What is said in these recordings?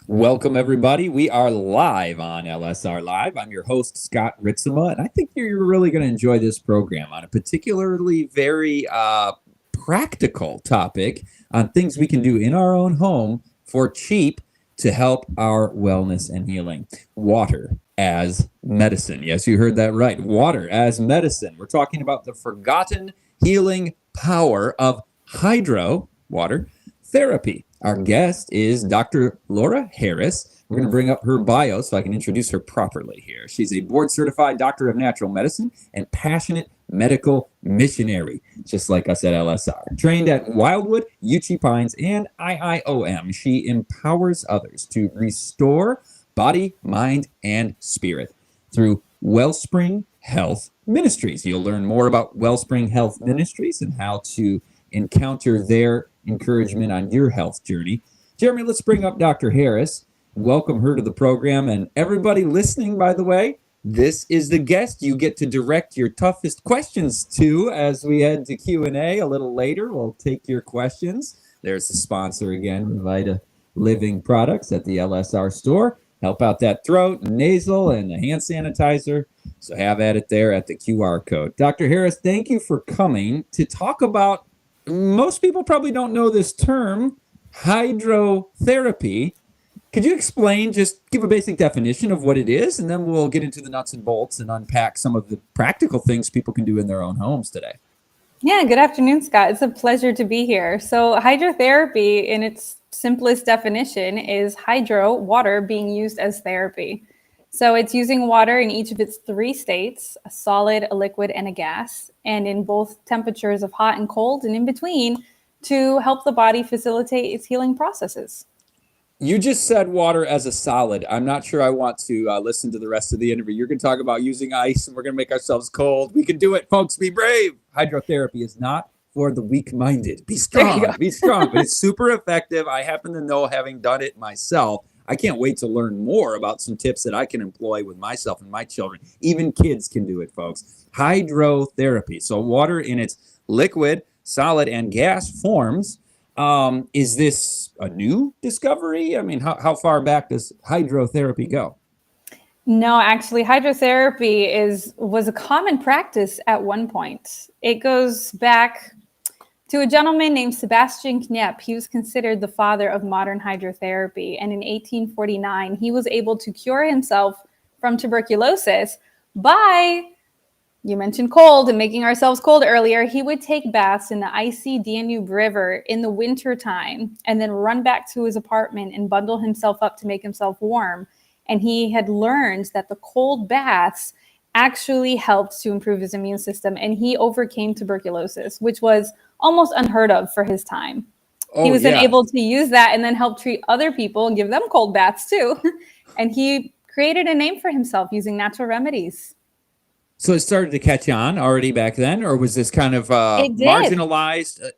Welcome, everybody. We are live on LSR Live. I'm your host, Scott Ritzema, and I think you're really going to enjoy this program on a particularly very practical topic on things we can do in our own home for cheap to help our wellness and healing. Water as medicine. Yes, you heard that right. Water as medicine. We're talking about the forgotten healing power of water therapy. Our guest is Dr. Laura Harris. We're going to bring up her bio so I can introduce her properly here. She's a board certified doctor of natural medicine and passionate medical missionary, just like us at LSR. Trained at Wildwood, Uchee Pines, and IIOM, she empowers others to restore body, mind, and spirit through Wellspring Health Ministries. You'll learn more about Wellspring Health Ministries and how to encounter their encouragement on your health journey. Jeremy, let's bring up Dr. Harris. Welcome her to the program. And everybody listening, by the way, this is the guest you get to direct your toughest questions to as we head to Q&A a little later. We'll take your questions. There's the sponsor again, Vita Living Products at the LSR store. Help out that throat, nasal, and the hand sanitizer. So have at it there at the QR code. Dr. Harris, thank you for coming to talk about, most people probably don't know this term, hydrotherapy. Could you explain, just give a basic definition of what it is, and then we'll get into the nuts and bolts and unpack some of the practical things people can do in their own homes today. Yeah, good afternoon, Scott. It's a pleasure to be here. So hydrotherapy, in its simplest definition, is hydro, water, being used as therapy. So it's using water in each of its three states, a solid, a liquid, and a gas, and in both temperatures of hot and cold and in between, to help the body facilitate its healing processes. You just said water as a solid. I'm not sure I want to listen to the rest of the interview. You're going to talk about using ice and we're going to make ourselves cold. We can do it, folks. Be brave. Hydrotherapy is not for the weak-minded. Be strong. Be strong. But it's super effective. I happen to know, having done it myself, I can't wait to learn more about some tips that I can employ with myself and my children. Even kids can do it, folks. Hydrotherapy. So water in its liquid, solid, and gas forms. Is this a new discovery? I mean, how far back does hydrotherapy go? No, actually, hydrotherapy was a common practice at one point. It goes back to a gentleman named Sebastian Knepp. He was considered the father of modern hydrotherapy. And in 1849, he was able to cure himself from tuberculosis by, you mentioned cold and making ourselves cold earlier. He would take baths in the icy Danube River in the winter time and then run back to his apartment and bundle himself up to make himself warm. And he had learned that the cold baths actually helped to improve his immune system. And he overcame tuberculosis, which was almost unheard of for his time. He was then able to use that and then help treat other people and give them cold baths too. And he created a name for himself using natural remedies. So it started to catch on already back then, or was this kind of marginalized?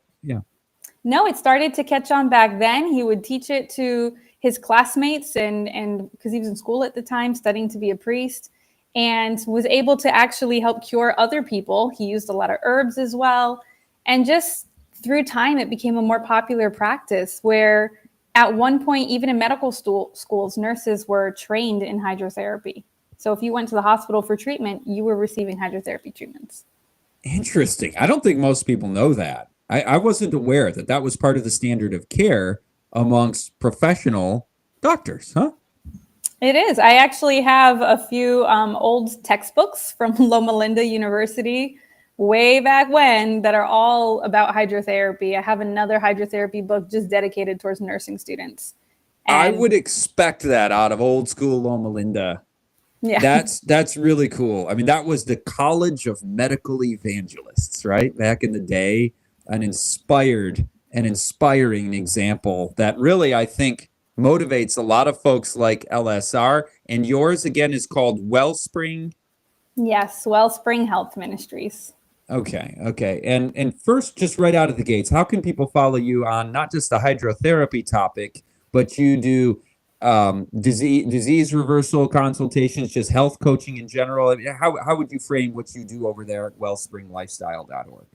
No, it started to catch on back then. He would teach it to his classmates and because he was in school at the time, studying to be a priest, and was able to actually help cure other people. He used a lot of herbs as well. And just through time, it became a more popular practice where at one point, even in medical schools, nurses were trained in hydrotherapy. So if you went to the hospital for treatment, you were receiving hydrotherapy treatments. Interesting. I don't think most people know that. I wasn't aware that that was part of the standard of care amongst professional doctors, huh? It is. I actually have a few old textbooks from Loma Linda University way back when that are all about hydrotherapy. I have another hydrotherapy book just dedicated towards nursing students. And I would expect that out of old school Loma Linda. Yeah, that's really cool. I mean, that was the College of Medical Evangelists, right? Back in the day, an inspiring example that really, I think, motivates a lot of folks like LSR. And yours, again, is called Wellspring. Yes, Wellspring Health Ministries. Okay. And first, just right out of the gates, how can people follow you on not just the hydrotherapy topic, but you do disease reversal consultations, just health coaching in general? I mean, how would you frame what you do over there at wellspringlifestyle.org?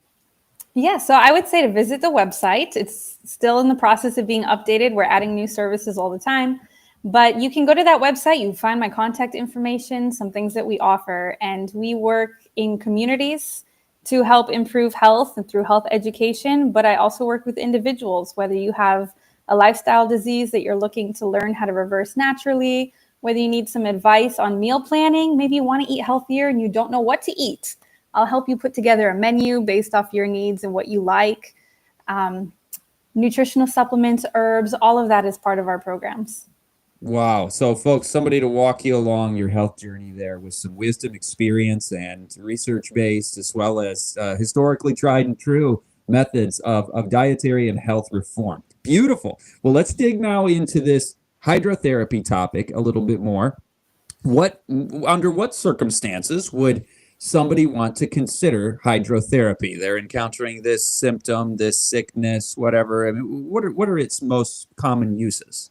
Yeah, so I would say to visit the website. It's still in the process of being updated. We're adding new services all the time. But you can go to that website, you find my contact information, some things that we offer, and we work in communities to help improve health and through health education. But I also work with individuals, whether you have a lifestyle disease that you're looking to learn how to reverse naturally, whether you need some advice on meal planning, maybe you want to eat healthier and you don't know what to eat. I'll help you put together a menu based off your needs and what you like. Nutritional supplements, herbs, all of that is part of our programs. Wow. So, folks, somebody to walk you along your health journey there with some wisdom, experience, and research based, as well as historically tried and true methods of dietary and health reform. Beautiful. Well, let's dig now into this hydrotherapy topic a little bit more. Under what circumstances would somebody want to consider hydrotherapy? They're encountering this symptom, this sickness, whatever. I mean, what are its most common uses?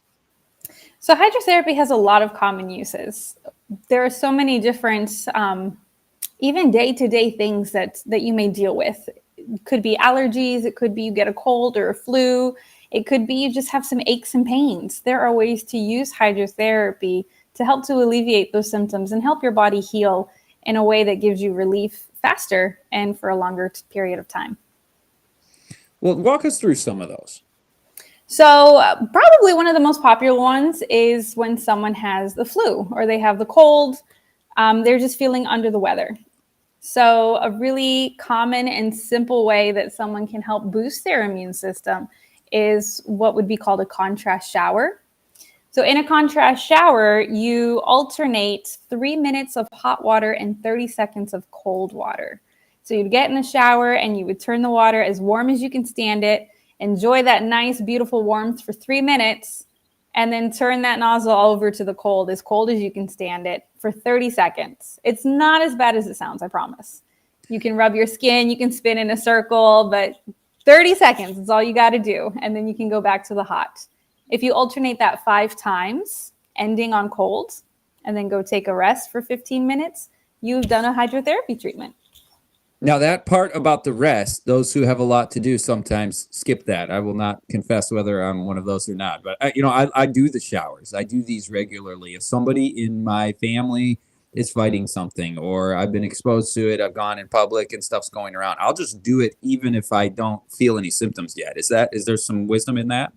So hydrotherapy has a lot of common uses. There are so many different, even day-to-day things that you may deal with. It could be allergies. It could be you get a cold or a flu. It could be you just have some aches and pains. There are ways to use hydrotherapy to help to alleviate those symptoms and help your body heal in a way that gives you relief faster and for a longer period of time. Well, walk us through some of those. So probably one of the most popular ones is when someone has the flu or they have the cold. They're just feeling under the weather. So a really common and simple way that someone can help boost their immune system is what would be called a contrast shower. So in a contrast shower, you alternate 3 minutes of hot water and 30 seconds of cold water. So you'd get in the shower and you would turn the water as warm as you can stand it. Enjoy that nice, beautiful warmth for 3 minutes, and then turn that nozzle over to the cold as you can stand it for 30 seconds. It's not as bad as it sounds, I promise. You can rub your skin, you can spin in a circle, but 30 seconds is all you got to do, and then you can go back to the hot. If you alternate that 5 times, ending on cold, and then go take a rest for 15 minutes, you've done a hydrotherapy treatment. Now, that part about the rest, those who have a lot to do sometimes skip that. I will not confess whether I'm one of those or not. But, I do the showers. I do these regularly. If somebody in my family is fighting something or I've been exposed to it, I've gone in public and stuff's going around, I'll just do it even if I don't feel any symptoms yet. Is there some wisdom in that?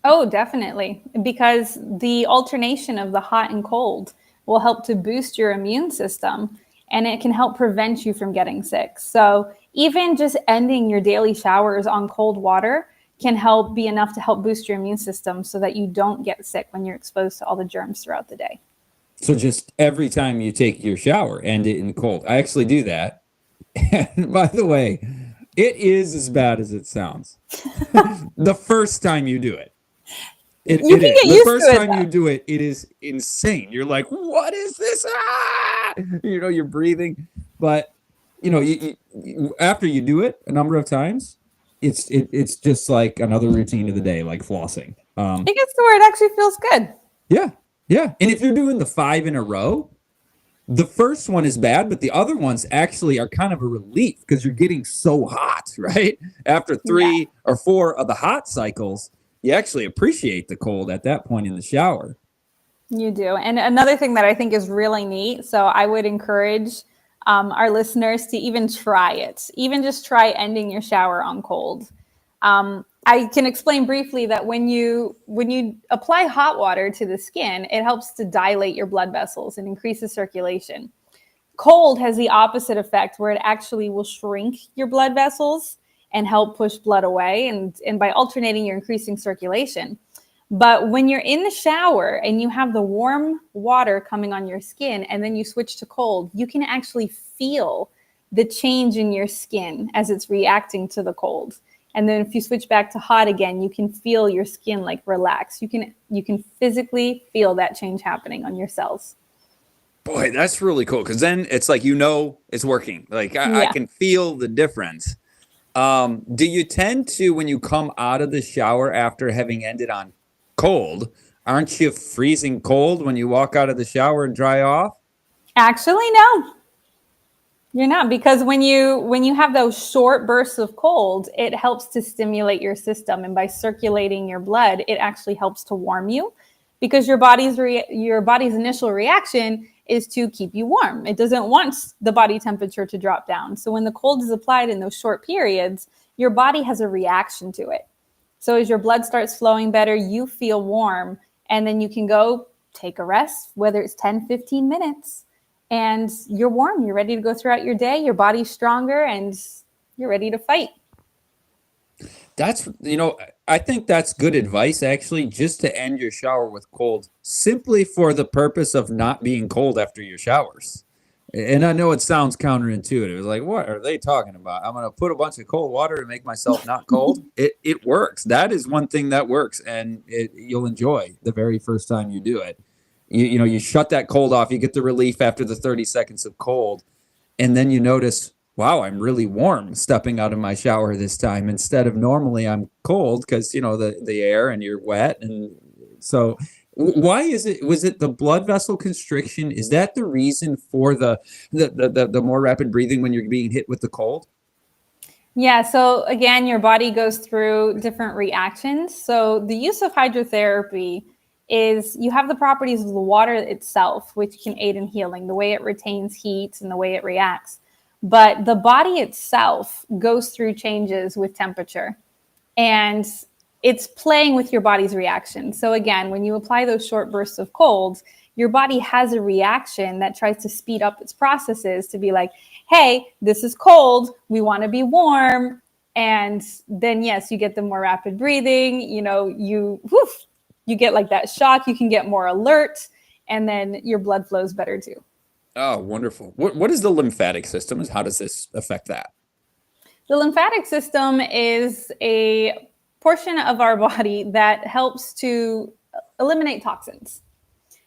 Oh, definitely. Because the alternation of the hot and cold will help to boost your immune system, and it can help prevent you from getting sick. So even just ending your daily showers on cold water can help be enough to help boost your immune system so that you don't get sick when you're exposed to all the germs throughout the day. So just every time you take your shower, end it in cold. I actually do that. And by the way, it is as bad as it sounds. The first time you do it. It is. The first time you do it, it is insane. You're like, what is this? Ah! You're breathing. But, after you do it a number of times, it's just like another routine of the day, like flossing. It gets to where it actually feels good. Yeah. Yeah. And if you're doing the 5 in a row, the first one is bad, but the other ones actually are kind of a relief because you're getting so hot, right? After 3 or 4 of the hot cycles, you actually appreciate the cold at that point in the shower. You do. And another thing that I think is really neat, so I would encourage our listeners to even try it. Even just try ending your shower on cold. I can explain briefly that when you apply hot water to the skin, it helps to dilate your blood vessels and increases circulation. Cold has the opposite effect where it actually will shrink your blood vessels and help push blood away. And by alternating, you're increasing circulation. But when you're in the shower and you have the warm water coming on your skin and then you switch to cold, you can actually feel the change in your skin as it's reacting to the cold. And then if you switch back to hot again, you can feel your skin like relax. You can physically feel that change happening on your cells. Boy, that's really cool. Because then it's like, it's working. Like I can feel the difference. Do you tend to, when you come out of the shower after having ended on cold, aren't you freezing cold when you walk out of the shower and dry off? Actually, no. You're not, because when you have those short bursts of cold, it helps to stimulate your system. And by circulating your blood, it actually helps to warm you. because your body's initial reaction is to keep you warm. It doesn't want the body temperature to drop down. So when the cold is applied in those short periods, your body has a reaction to it. So as your blood starts flowing better, you feel warm, and then you can go take a rest, whether it's 10, 15 minutes, and you're warm. You're ready to go throughout your day. Your body's stronger and you're ready to fight. That's, I think that's good advice, actually, just to end your shower with cold, simply for the purpose of not being cold after your showers. And I know it sounds counterintuitive. It's like, what are they talking about? I'm going to put a bunch of cold water to make myself not cold. It works. That is one thing that works, and you'll enjoy the very first time you do it. You shut that cold off. You get the relief after the 30 seconds of cold, and then you notice, wow, I'm really warm stepping out of my shower this time instead of normally I'm cold because, the air and you're wet. And so why was it the blood vessel constriction? Is that the reason for the more rapid breathing when you're being hit with the cold? Yeah. So again, your body goes through different reactions. So the use of hydrotherapy is you have the properties of the water itself, which can aid in healing, the way it retains heat and the way it reacts. But the body itself goes through changes with temperature, and it's playing with your body's reaction. So again, when you apply those short bursts of cold, your body has a reaction that tries to speed up its processes to be like, hey, this is cold. We want to be warm. And then, yes, you get the more rapid breathing, you get like that shock. You can get more alert, and then your blood flows better too. Oh, wonderful. What is the lymphatic system? How does this affect that? The lymphatic system is a portion of our body that helps to eliminate toxins.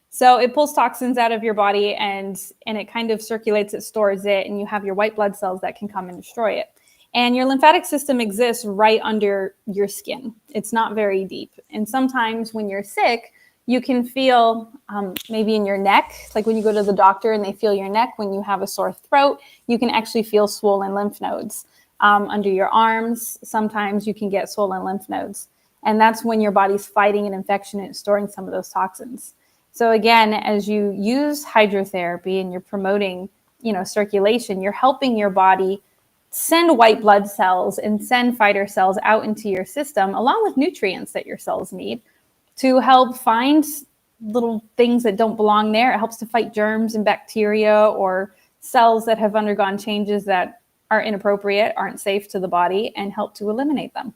So it pulls toxins out of your body and it kind of circulates, it stores it, and you have your white blood cells that can come and destroy it. And your lymphatic system exists right under your skin. It's not very deep. And sometimes when you're sick, you can feel maybe in your neck, like when you go to the doctor and they feel your neck, when you have a sore throat, you can actually feel swollen lymph nodes. Under your arms, sometimes you can get swollen lymph nodes. And that's when your body's fighting an infection and storing some of those toxins. So again, as you use hydrotherapy and you're promoting, circulation, you're helping your body send white blood cells and send fighter cells out into your system, along with nutrients that your cells need, to help find little things that don't belong there. It helps to fight germs and bacteria or cells that have undergone changes that are inappropriate, aren't safe to the body, and help to eliminate them.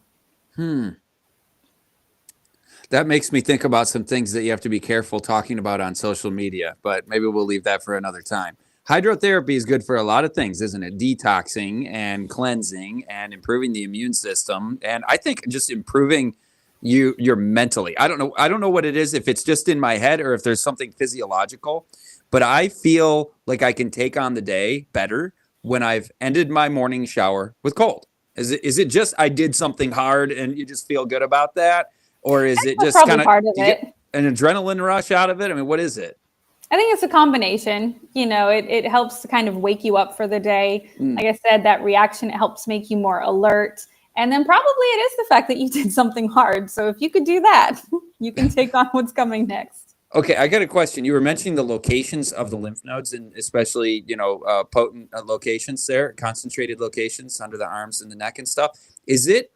That makes me think about some things that you have to be careful talking about on social media, but maybe we'll leave that for another time. Hydrotherapy is good for a lot of things, isn't it? Detoxing and cleansing and improving the immune system. And I think just improving you're mentally. I don't know what it is, if it's just in my head or if there's something physiological, but I feel like I can take on the day better when I've ended my morning shower with cold. Is it just I did something hard and you just feel good about that? Or is it just kind of get an adrenaline rush out of it? I mean, what is it? I think it's a combination. It helps to kind of wake you up for the day. Like I said, that reaction, it helps make you more alert. And then probably it is the fact that you did something hard. So if you could do that, you can take on what's coming next. Okay, I got a question. You were mentioning the locations of the lymph nodes, and especially, potent locations there, concentrated locations under the arms and the neck and stuff. Is it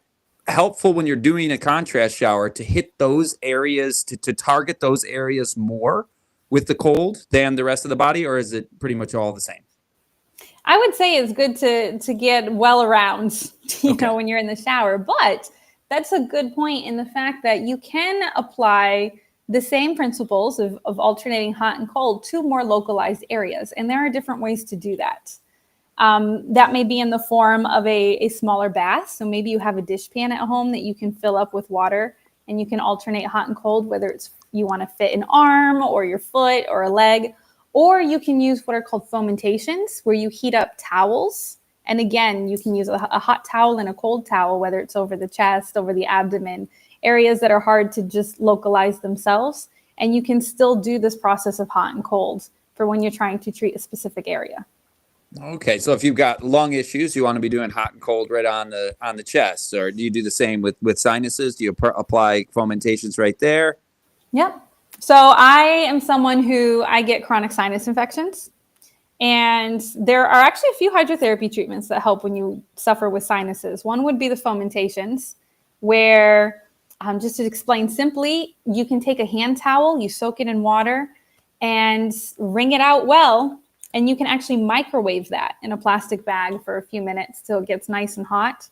helpful when you're doing a contrast shower to hit those areas, to target those areas more with the cold than the rest of the body, or is it pretty much all the same? I would say it's good to get well around, when you're in the shower. But that's a good point in the fact that you can apply the same principles of alternating hot and cold to more localized areas. And there are different ways to do that. That may be in the form of a smaller bath. So maybe you have a dish pan at home that you can fill up with water, and you can alternate hot and cold, whether it's you want to fit an arm or your foot or a leg. Or you can use what are called fomentations, where you heat up towels. And again, you can use a hot towel and a cold towel, whether it's over the chest, over the abdomen, areas that are hard to just localize themselves. And you can still do this process of hot and cold for when you're trying to treat a specific area. Okay, so if you've got lung issues, you want to be doing hot and cold right on the chest, or do you do the same with sinuses? Do you apply fomentations right there? Yep. So I am someone who I get chronic sinus infections. And there are actually a few hydrotherapy treatments that help when you suffer with sinuses. One would be the fomentations, where, just to explain simply, you can take a hand towel, you soak it in water, and wring it out well. And you can actually microwave that in a plastic bag for a few minutes till it gets nice and hot.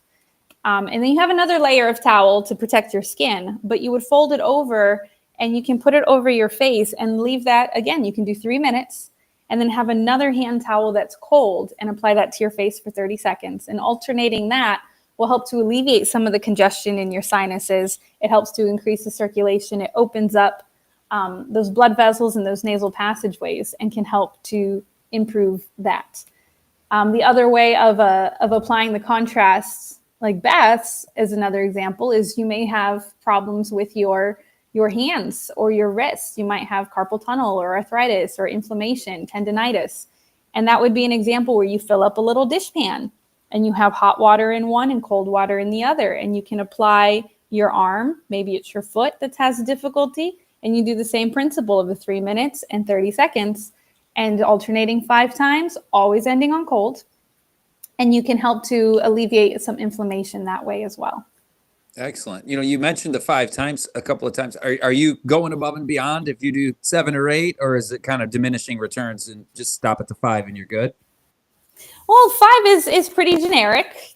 And then you have another layer of towel to protect your skin, but you would fold it over and you can put it over your face and leave that. Again, you can do 3 minutes and then have another hand towel that's cold and apply that to your face for 30 seconds. And alternating that will help to alleviate some of the congestion in your sinuses. It helps to increase the circulation. It opens up those blood vessels and those nasal passageways and can help to improve that. The other way of applying the contrasts, like baths, as another example, is you may have problems with your hands or your wrists. You might have carpal tunnel or arthritis or inflammation, tendinitis. And that would be an example where you fill up a little dishpan and you have hot water in one and cold water in the other. And you can apply your arm, maybe it's your foot that has difficulty, and you do the same principle of the 3 minutes and 30 seconds and alternating 5 times, always ending on cold. And you can help to alleviate some inflammation that way as well. Excellent. You mentioned the 5 times a couple of times. Are you going above and beyond if you do 7 or 8, or is it kind of diminishing returns and just stop at the 5 and you're good? Well, 5 is pretty generic.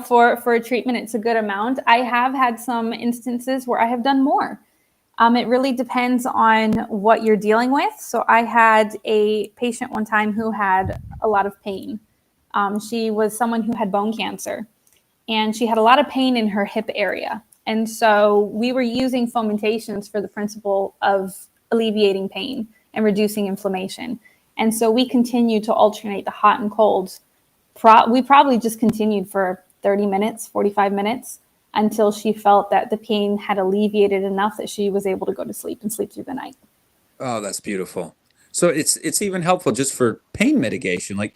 For a treatment, it's a good amount. I have had some instances where I have done more. It really depends on what you're dealing with. So I had a patient one time who had a lot of pain. She was someone who had bone cancer, and she had a lot of pain in her hip area. And so we were using fomentations for the principle of alleviating pain and reducing inflammation. And so we continued to alternate the hot and cold. We probably just continued for 30 minutes, 45 minutes, until she felt that the pain had alleviated enough that she was able to go to sleep and sleep through the night. Oh, that's beautiful. So it's even helpful just for pain mitigation. Like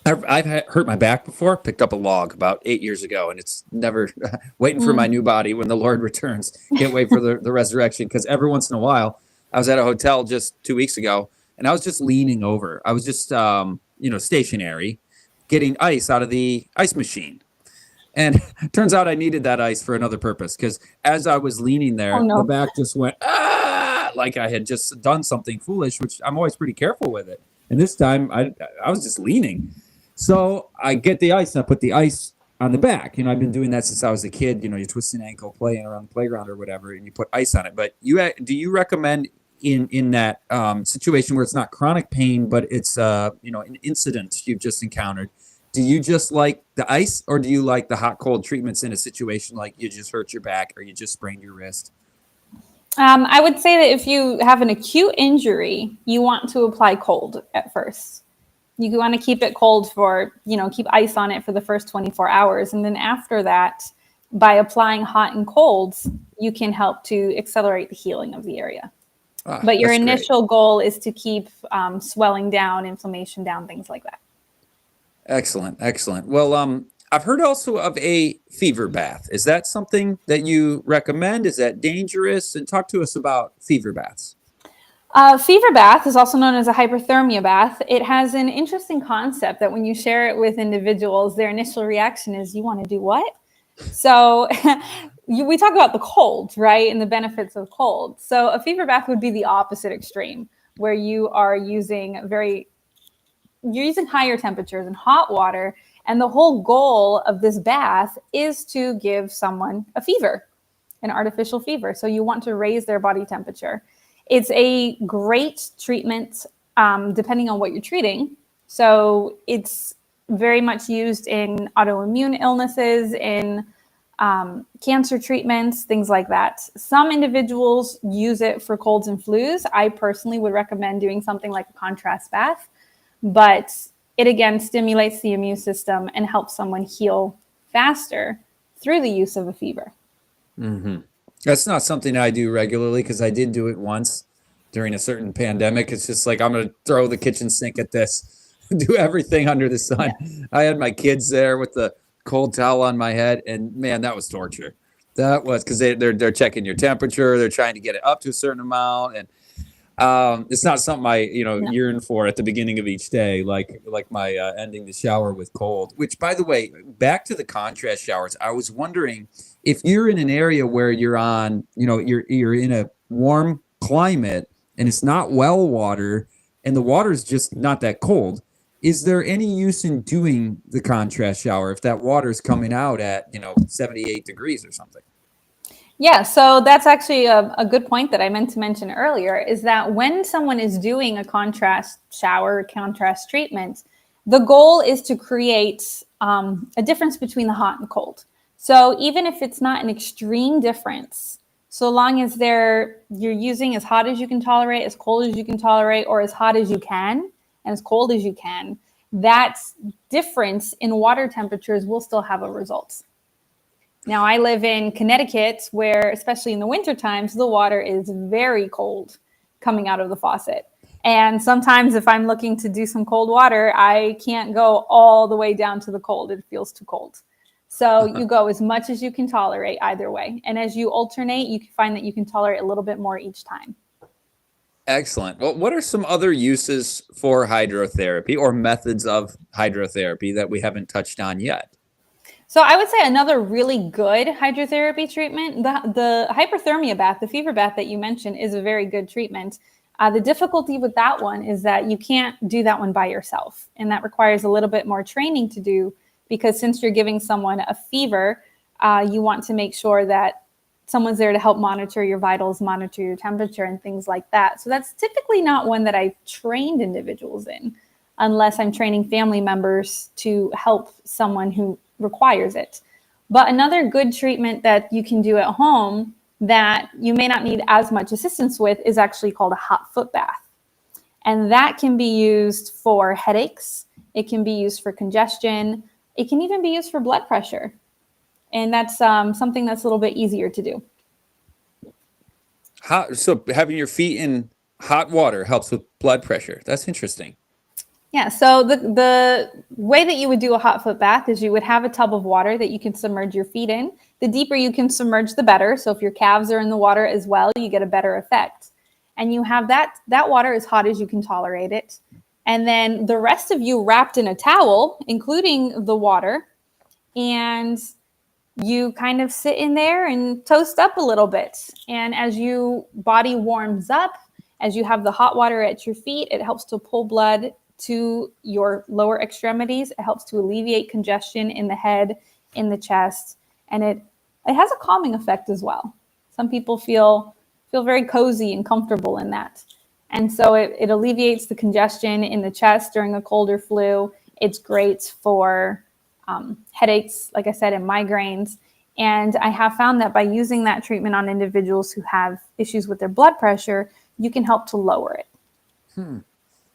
I've hurt my back before, picked up a log about 8 years ago, and it's never waiting for my new body when the Lord returns. Can't wait for the resurrection, because every once in a while, I was at a hotel just 2 weeks ago, and I was just leaning over. I was just, stationary, getting ice out of the ice machine. And turns out I needed that ice for another purpose, because as I was leaning there, the back just went, like I had just done something foolish, which I'm always pretty careful with it. And this time I was just leaning. So I get the ice and I put the ice on the back. I've been doing that since I was a kid. You twist an ankle playing around the playground or whatever, and you put ice on it. But do you recommend in that situation where it's not chronic pain, but it's an incident you've just encountered? Do you just like the ice, or do you like the hot cold treatments in a situation like you just hurt your back or you just sprained your wrist? I would say that if you have an acute injury, you want to apply cold at first. You want to keep it cold for, keep ice on it for the first 24 hours. And then after that, by applying hot and colds, you can help to accelerate the healing of the area. But your initial goal is to keep swelling down, inflammation down, things like that. Excellent. Well, I've heard also of a fever bath. Is that something that you recommend? Is that dangerous? And talk to us about fever baths. Fever bath is also known as a hyperthermia bath. It has an interesting concept that when you share it with individuals, their initial reaction is, you want to do what? So we talk about the cold, right? And the benefits of cold. So a fever bath would be the opposite extreme, where you are using higher temperatures and hot water. And the whole goal of this bath is to give someone a fever, an artificial fever. So you want to raise their body temperature. It's a great treatment depending on what you're treating. So it's very much used in autoimmune illnesses, in cancer treatments, things like that. Some individuals use it for colds and flus. I personally would recommend doing something like a contrast bath, but it again stimulates the immune system and helps someone heal faster through the use of a fever. Mm-hmm. That's not something I do regularly, because I did do it once during a certain pandemic. It's just like, I'm going to throw the kitchen sink at this, do everything under the sun. Yeah. I had my kids there with the cold towel on my head, and man, that was torture. That was because they're checking your temperature. They're trying to get it up to a certain amount. And It's not something I, No. yearn for at the beginning of each day, like my ending the shower with cold. Which, by the way, back to the contrast showers. I was wondering if you're in an area where you're on, you're in a warm climate and it's not well water, and the water's just not that cold. Is there any use in doing the contrast shower if that water's coming out at 78 degrees or something? Yeah, so that's actually a good point that I meant to mention earlier, is that when someone is doing a contrast shower, contrast treatment, the goal is to create a difference between the hot and cold. So even if it's not an extreme difference, so long as you're using as hot as you can tolerate, as cold as you can tolerate, or as hot as you can and as cold as you can, that difference in water temperatures will still have a result. Now, I live in Connecticut, where, especially in the winter times, the water is very cold coming out of the faucet. And sometimes if I'm looking to do some cold water, I can't go all the way down to the cold. It feels too cold. So you go as much as you can tolerate either way. And as you alternate, you can find that you can tolerate a little bit more each time. Excellent. Well, what are some other uses for hydrotherapy or methods of hydrotherapy that we haven't touched on yet? So I would say another really good hydrotherapy treatment, the hyperthermia bath, the fever bath that you mentioned, is a very good treatment. The difficulty with that one is that you can't do that one by yourself. And that requires a little bit more training to do, because since you're giving someone a fever, you want to make sure that someone's there to help monitor your vitals, monitor your temperature, and things like that. So that's typically not one that I've trained individuals in, unless I'm training family members to help someone who requires it. But another good treatment that you can do at home that you may not need as much assistance with is actually called a hot foot bath. And that can be used for headaches. It can be used for congestion. It can even be used for blood pressure. And that's something that's a little bit easier to do. So having your feet in hot water helps with blood pressure. That's interesting. Yeah, so the way that you would do a hot foot bath is you would have a tub of water that you can submerge your feet in. The deeper you can submerge, the better. So if your calves are in the water as well, you get a better effect. And you have that water as hot as you can tolerate it. And then the rest of you wrapped in a towel, including the water, and you kind of sit in there and toast up a little bit. And as your body warms up, as you have the hot water at your feet, it helps to pull blood to your lower extremities. It helps to alleviate congestion in the head, in the chest, and it has a calming effect as well. Some people feel very cozy and comfortable in that. And so it alleviates the congestion in the chest during a cold or flu. It's great for headaches, like I said, and migraines. And I have found that by using that treatment on individuals who have issues with their blood pressure, you can help to lower it.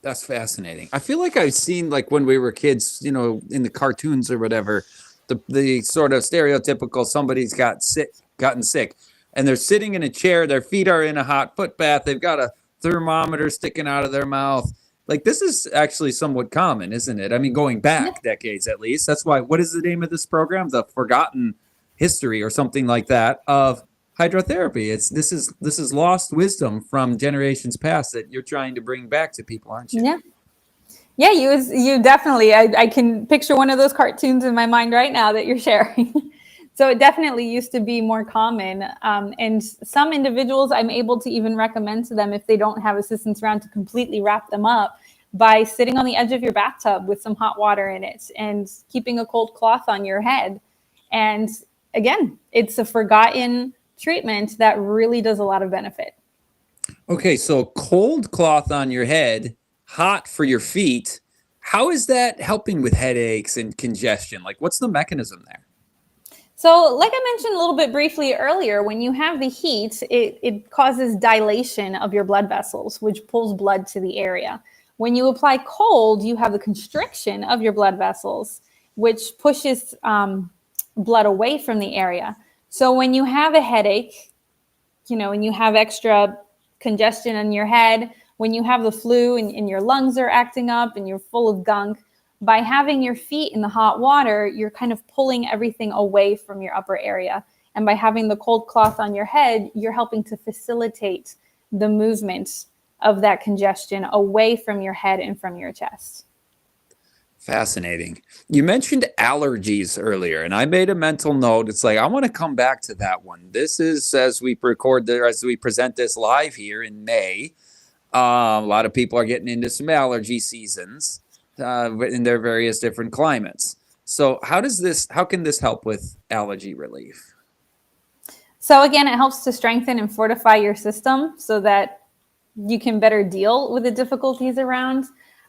That's fascinating. I feel like I've seen, like when we were kids, in the cartoons or whatever, the sort of stereotypical somebody's gotten sick, and they're sitting in a chair, their feet are in a hot foot bath, they've got a thermometer sticking out of their mouth. Like, this is actually somewhat common, isn't it? I mean, going back decades at least. That's why, what is the name of this program? The Forgotten History or something like that of hydrotherapy. This is lost wisdom from generations past that you're trying to bring back to people, aren't you? Yeah, you definitely. I can picture one of those cartoons in my mind right now that you're sharing. So it definitely used to be more common. And some individuals, I'm able to even recommend to them, if they don't have assistants around, to completely wrap them up by sitting on the edge of your bathtub with some hot water in it and keeping a cold cloth on your head. And again, it's a forgotten treatment that really does a lot of benefit. Okay, so cold cloth on your head, hot for your feet. How is that helping with headaches and congestion? Like, what's the mechanism there? So like I mentioned a little bit briefly earlier, when you have the heat, it causes dilation of your blood vessels, which pulls blood to the area. When you apply cold, you have the constriction of your blood vessels, which pushes blood away from the area. So when you have a headache, and you have extra congestion in your head, when you have the flu and your lungs are acting up and you're full of gunk, by having your feet in the hot water, you're kind of pulling everything away from your upper area. And by having the cold cloth on your head, you're helping to facilitate the movement of that congestion away from your head and from your chest. Fascinating. You mentioned allergies earlier, and I made a mental note. It's like I want to come back to that one. This is as we record there, as we present this live here in May. A lot of people are getting into some allergy seasons in their various different climates. So, how can this help with allergy relief? So again, it helps to strengthen and fortify your system so that you can better deal with the difficulties around.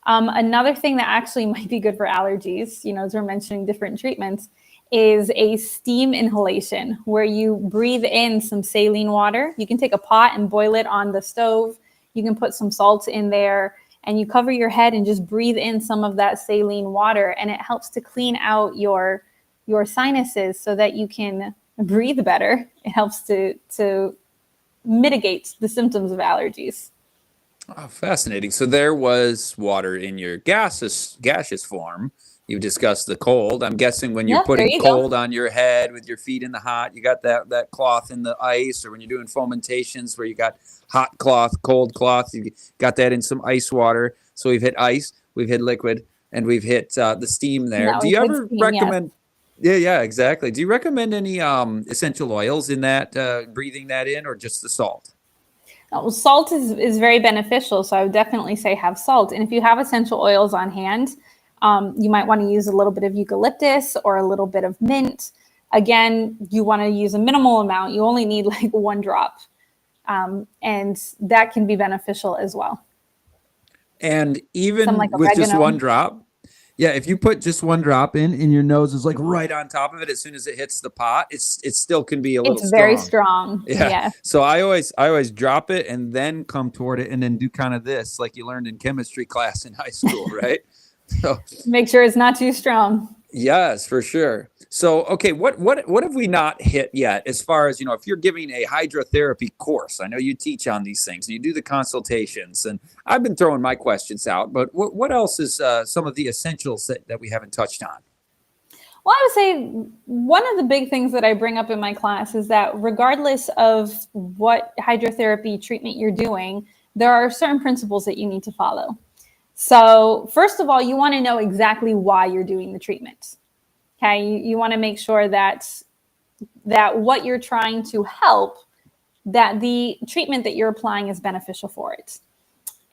Another thing that actually might be good for allergies, as we're mentioning different treatments, is a steam inhalation where you breathe in some saline water. You can take a pot and boil it on the stove. You can put some salt in there and you cover your head and just breathe in some of that saline water. And it helps to clean out your sinuses so that you can breathe better. It helps to mitigate the symptoms of allergies. Oh, fascinating. So there was water in your gaseous form. You discussed the cold. I'm guessing when you're Yep, there putting you cold go. on your head with your feet in the hot, you got that cloth in the ice, or when you're doing fomentations where you got hot cloth, cold cloth, you got that in some ice water. So we've hit ice, we've hit liquid, and we've hit the steam there. Now Do we you could ever steam, yes. recommend? Yeah, exactly. Do you recommend any essential oils in that breathing that in, or just the salt? Salt is very beneficial, so I would definitely say have salt. And if you have essential oils on hand, you might want to use a little bit of eucalyptus or a little bit of mint. Again, you want to use a minimal amount. You only need like 1 drop, and that can be beneficial as well. And Some even like with just one oregano. drop, yeah, if you put just one drop in and your nose is like right on top of it as soon as it hits the pot, it still can be a little It's very strong. strong. Yeah. Yeah. So I always drop it and then come toward it and then do kind of this like you learned in chemistry class in high school, right? So Make sure it's not too strong. yes, for sure. So, okay, what have we not hit yet as far as, if you're giving a hydrotherapy course? I know you teach on these things, you do the consultations, and I've been throwing my questions out, but what else is some of the essentials that we haven't touched on? Well, I would say one of the big things that I bring up in my class is that regardless of what hydrotherapy treatment you're doing, there are certain principles that you need to follow. So first of all, you want to know exactly why you're doing the treatment. Okay, you want to make sure that what you're trying to help, that the treatment that you're applying is beneficial for it.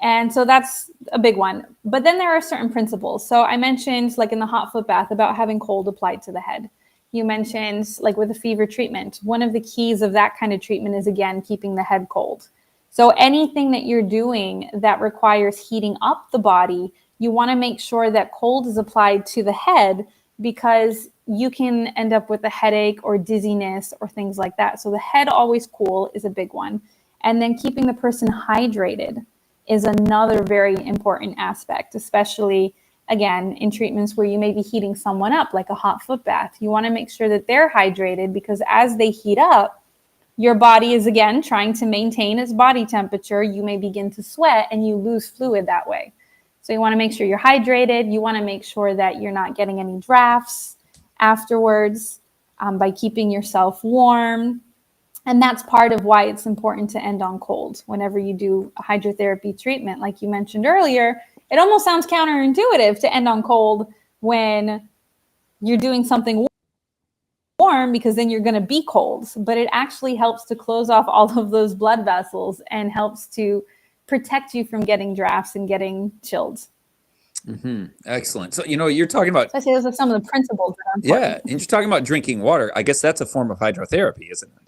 And so that's a big one. But then there are certain principles. So I mentioned, like in the hot foot bath, about having cold applied to the head. You mentioned, like with a fever treatment, one of the keys of that kind of treatment is, again, keeping the head cold. So anything that you're doing that requires heating up the body, you want to make sure that cold is applied to the head, because you can end up with a headache or dizziness or things like that. So the head always cool is a big one. And then keeping the person hydrated is another very important aspect, especially, again, in treatments where you may be heating someone up, like a hot foot bath. You want to make sure that they're hydrated, because as they heat up, your body is, again, trying to maintain its body temperature. You may begin to sweat and you lose fluid that way. So you want to make sure you're hydrated. You want to make sure that you're not getting any drafts afterwards by keeping yourself warm. And that's part of why it's important to end on cold whenever you do a hydrotherapy treatment. Like you mentioned earlier, it almost sounds counterintuitive to end on cold when you're doing something warm, because then you're going to be cold. But it actually helps to close off all of those blood vessels and helps to protect you from getting drafts and getting chilled. Mm-hmm. Excellent. So, you're talking about, So I say those are some of the principles that are yeah, important. and you're talking about drinking water. I guess that's a form of hydrotherapy, isn't it?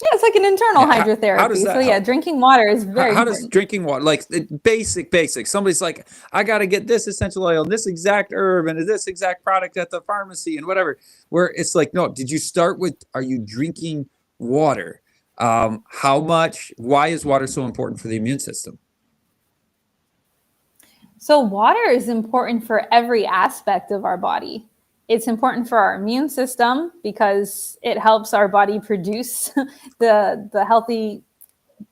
Yeah, it's like an internal Yeah. How does hydrotherapy. So that yeah, help? drinking water is very How does important. drinking water, like basic, somebody's like, I got to get this essential oil and this exact herb and this exact product at the pharmacy and whatever, where it's like, no, did you start with, are you drinking water? How much, why is water so important for the immune system? So water is important for every aspect of our body. It's important for our immune system because it helps our body produce the healthy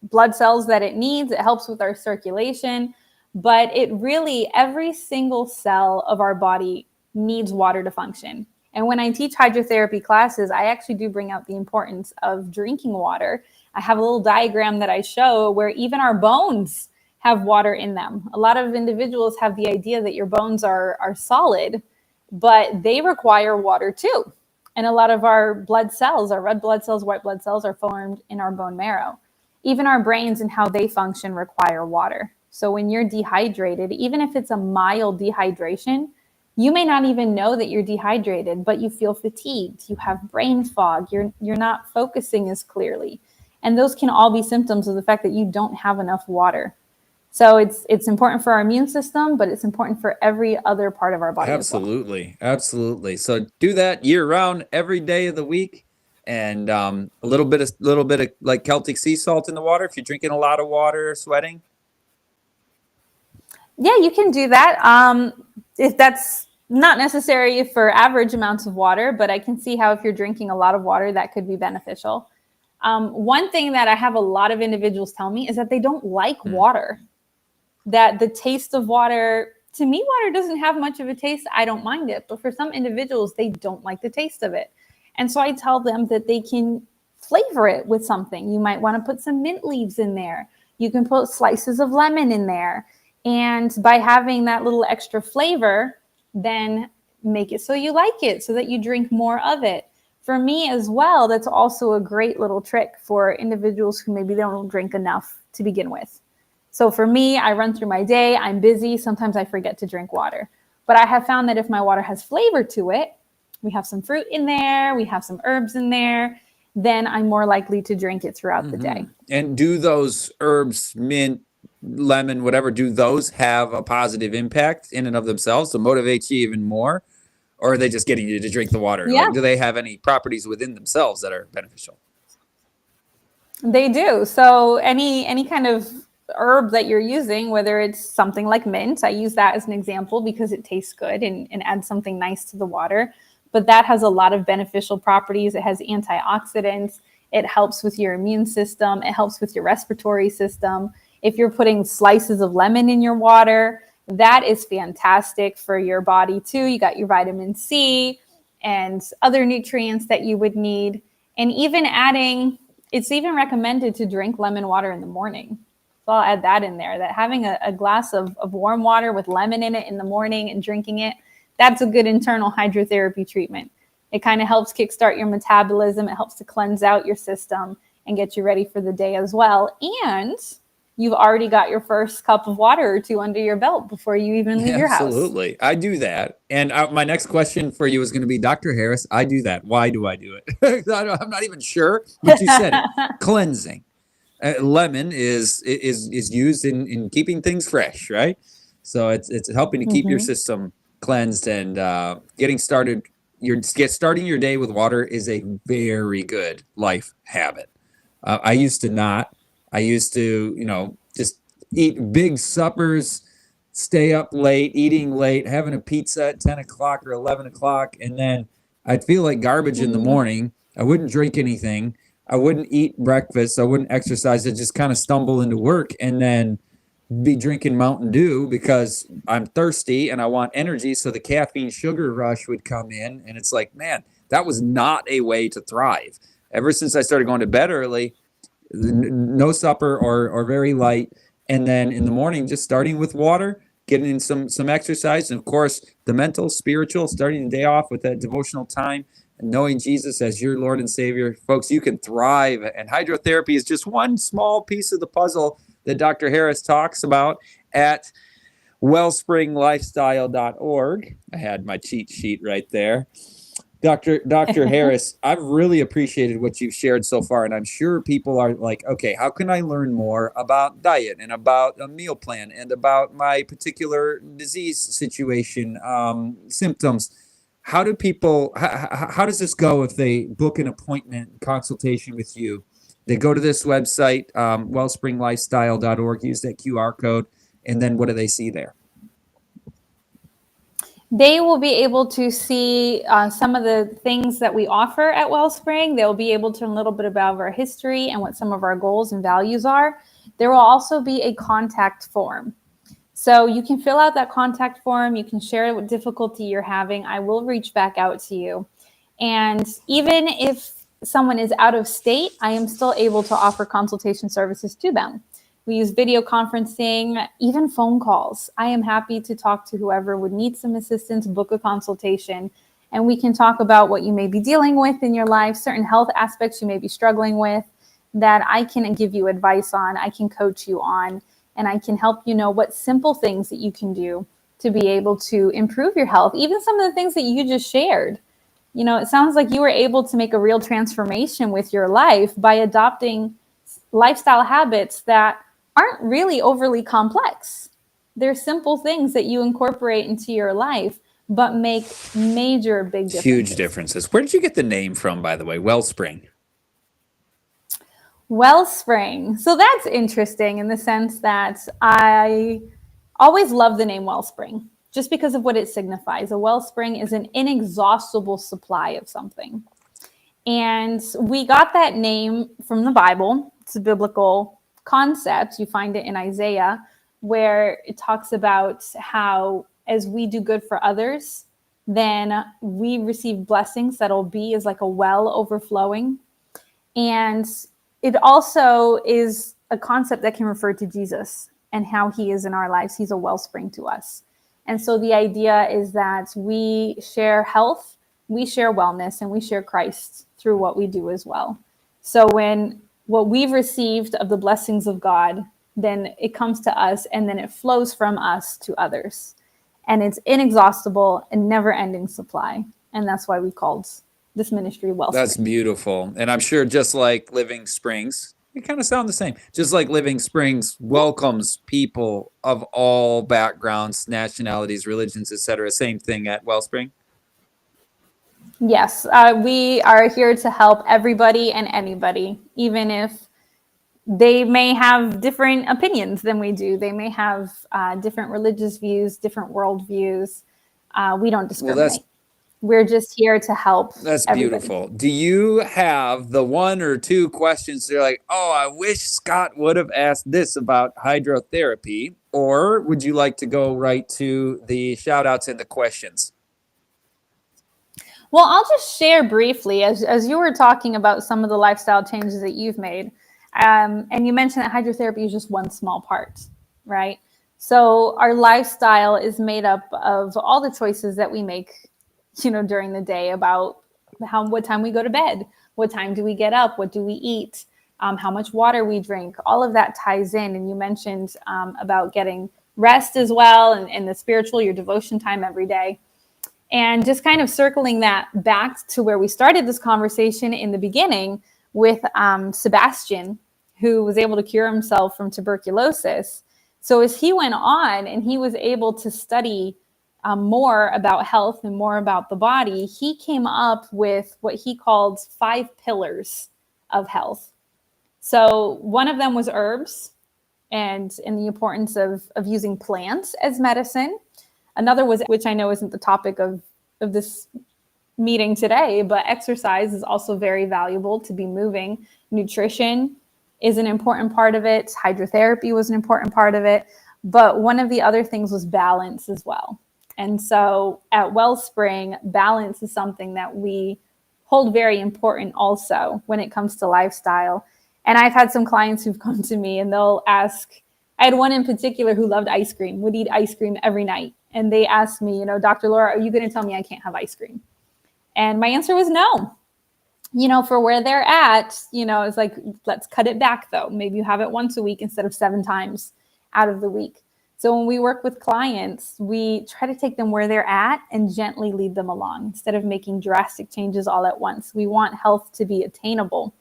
blood cells that it needs. It helps with our circulation, but it really, every single cell of our body needs water to function. And when I teach hydrotherapy classes, I actually do bring out the importance of drinking water. I have a little diagram that I show where even our bones have water in them. A lot of individuals have the idea that your bones are solid, but they require water too. And a lot of our blood cells, our red blood cells, white blood cells, are formed in our bone marrow. Even our brains and how they function require water. So when you're dehydrated, even if it's a mild dehydration, you may not even know that you're dehydrated, but you feel fatigued, you have brain fog, you're not focusing as clearly. And those can all be symptoms of the fact that you don't have enough water. So it's important for our immune system, but it's important for every other part of our body as well. Absolutely. So do that year round, every day of the week, and a little bit of like Celtic sea salt in the water if you're drinking a lot of water or sweating. Yeah, you can do that. If that's not necessary for average amounts of water, but I can see how if you're drinking a lot of water, that could be beneficial. One thing that I have a lot of individuals tell me is that they don't like water, that the taste of water, to me, water doesn't have much of a taste. I don't mind it. But for some individuals, they don't like the taste of it. And so I tell them that they can flavor it with something. You might want to put some mint leaves in there. You can put slices of lemon in there. And by having that little extra flavor, then make it so you like it, so that you drink more of it. For me as well, that's also a great little trick for individuals who maybe they don't drink enough to begin with. So for me, I run through my day, I'm busy, sometimes I forget to drink water. But I have found that if my water has flavor to it, we have some fruit in there, we have some herbs in there, then I'm more likely to drink it throughout the day. And do those herbs, mint, lemon, whatever, do those have a positive impact in and of themselves to motivate you even more? Or are they just getting you to drink the water? Yeah. Like, do they have any properties within themselves that are beneficial? They do. So any kind of herb that you're using, whether it's something like mint, I use that as an example because it tastes good and adds something nice to the water. But that has a lot of beneficial properties. It has antioxidants. It helps with your immune system. It helps with your respiratory system. If you're putting slices of lemon in your water, that is fantastic for your body too. You got your vitamin C and other nutrients that you would need. And even adding, it's even recommended to drink lemon water in the morning. So I'll add that in there, that having a glass of warm water with lemon in it in the morning and drinking it, that's a good internal hydrotherapy treatment. It kind of helps kickstart your metabolism. It helps to cleanse out your system and get you ready for the day as well. And you've already got your first cup of water or two under your belt before you even leave your house. Absolutely. I do that. And my next question for you is going to be, Dr. Harris, I do that. Why do I do it? I'm not even sure, but you said it. Cleansing. Lemon is used in keeping things fresh, right? So it's helping to keep your system cleansed and getting started. Starting your day with water is a very good life habit. I used to not. I used to, just eat big suppers, stay up late, eating late, having a pizza at 10 o'clock or 11 o'clock. And then I'd feel like garbage in the morning. I wouldn't drink anything. I wouldn't eat breakfast. I wouldn't exercise. I'd just kind of stumble into work and then be drinking Mountain Dew because I'm thirsty and I want energy. So the caffeine sugar rush would come in. And it's like, man, that was not a way to thrive. Ever since I started going to bed early, no supper or very light. And then in the morning, just starting with water, getting in some exercise. And of course, the mental, spiritual, starting the day off with that devotional time and knowing Jesus as your Lord and Savior. Folks, you can thrive. And hydrotherapy is just one small piece of the puzzle that Dr. Harris talks about at wellspringlifestyle.org. I had my cheat sheet right there. Dr. Harris, I've really appreciated what you've shared so far, and I'm sure people are like, okay, how can I learn more about diet and about a meal plan and about my particular disease situation, symptoms? How do people, how does this go if they book an appointment consultation with you? They go to this website, wellspringlifestyle.org, use that QR code, and then what do they see there? They will be able to see some of the things that we offer at Wellspring. They'll be able to learn a little bit about our history and what some of our goals and values are. There will also be a contact form. So you can fill out that contact form. You can share what difficulty you're having. I will reach back out to you. And even if someone is out of state, I am still able to offer consultation services to them. We use video conferencing, even phone calls. I am happy to talk to whoever would need some assistance, book a consultation, and we can talk about what you may be dealing with in your life, certain health aspects you may be struggling with that I can give you advice on, I can coach you on, and I can help you know what simple things that you can do to be able to improve your health. Even some of the things that you just shared. You know, it sounds like you were able to make a real transformation with your life by adopting lifestyle habits that aren't really overly complex. They're simple things that you incorporate into your life, but make major big differences. Huge differences. Where did you get the name from, by the way? Wellspring. Wellspring. So that's interesting in the sense that I always love the name Wellspring just because of what it signifies. A wellspring is an inexhaustible supply of something. And we got that name from the Bible. It's a biblical concept. You find it in Isaiah, where it talks about how as we do good for others, then we receive blessings that'll be as like a well overflowing. And it also is a concept that can refer to Jesus and how he is in our lives. He's a wellspring to us. And so the idea is that we share health, we share wellness, and we share Christ through what we do as well. So when what we've received of the blessings of God, then it comes to us and then it flows from us to others. And it's inexhaustible and never-ending supply. And that's why we called this ministry Wellspring. That's beautiful. And I'm sure just like Living Springs, they kind of sound the same. Just like Living Springs welcomes people of all backgrounds, nationalities, religions, etc. Same thing at Wellspring. Yes, we are here to help everybody and anybody, even if they may have different opinions than we do. They may have different religious views, different worldviews. We don't discriminate. We're just here to help. That's beautiful. Do you have the one or two questions that are like, oh, I wish Scott would have asked this about hydrotherapy? Or would you like to go right to the shout outs and the questions? Well, I'll just share briefly as you were talking about some of the lifestyle changes that you've made. And you mentioned that hydrotherapy is just one small part, right? So our lifestyle is made up of all the choices that we make, during the day about what time we go to bed, what time do we get up, what do we eat, how much water we drink. All of that ties in. And you mentioned about getting rest as well, and the spiritual, your devotion time every day. And just kind of circling that back to where we started this conversation in the beginning with Sebastian, who was able to cure himself from tuberculosis. So as he went on and he was able to study more about health and more about the body, he came up with what he called 5 pillars of health. So one of them was herbs and the importance of using plants as medicine. Another was, which I know isn't the topic of this meeting today, but exercise is also very valuable, to be moving. Nutrition is an important part of it. Hydrotherapy was an important part of it. But one of the other things was balance as well. And so at Wellspring, balance is something that we hold very important also when it comes to lifestyle. And I've had some clients who've come to me and they'll ask, I had one in particular who loved ice cream, would eat ice cream every night. And they asked me, Dr. Laura, are you going to tell me I can't have ice cream? And my answer was no. For where they're at, it's like, let's cut it back though. Maybe you have it once a week instead of 7 times out of the week. So when we work with clients, we try to take them where they're at and gently lead them along instead of making drastic changes all at once. We want health to be attainable.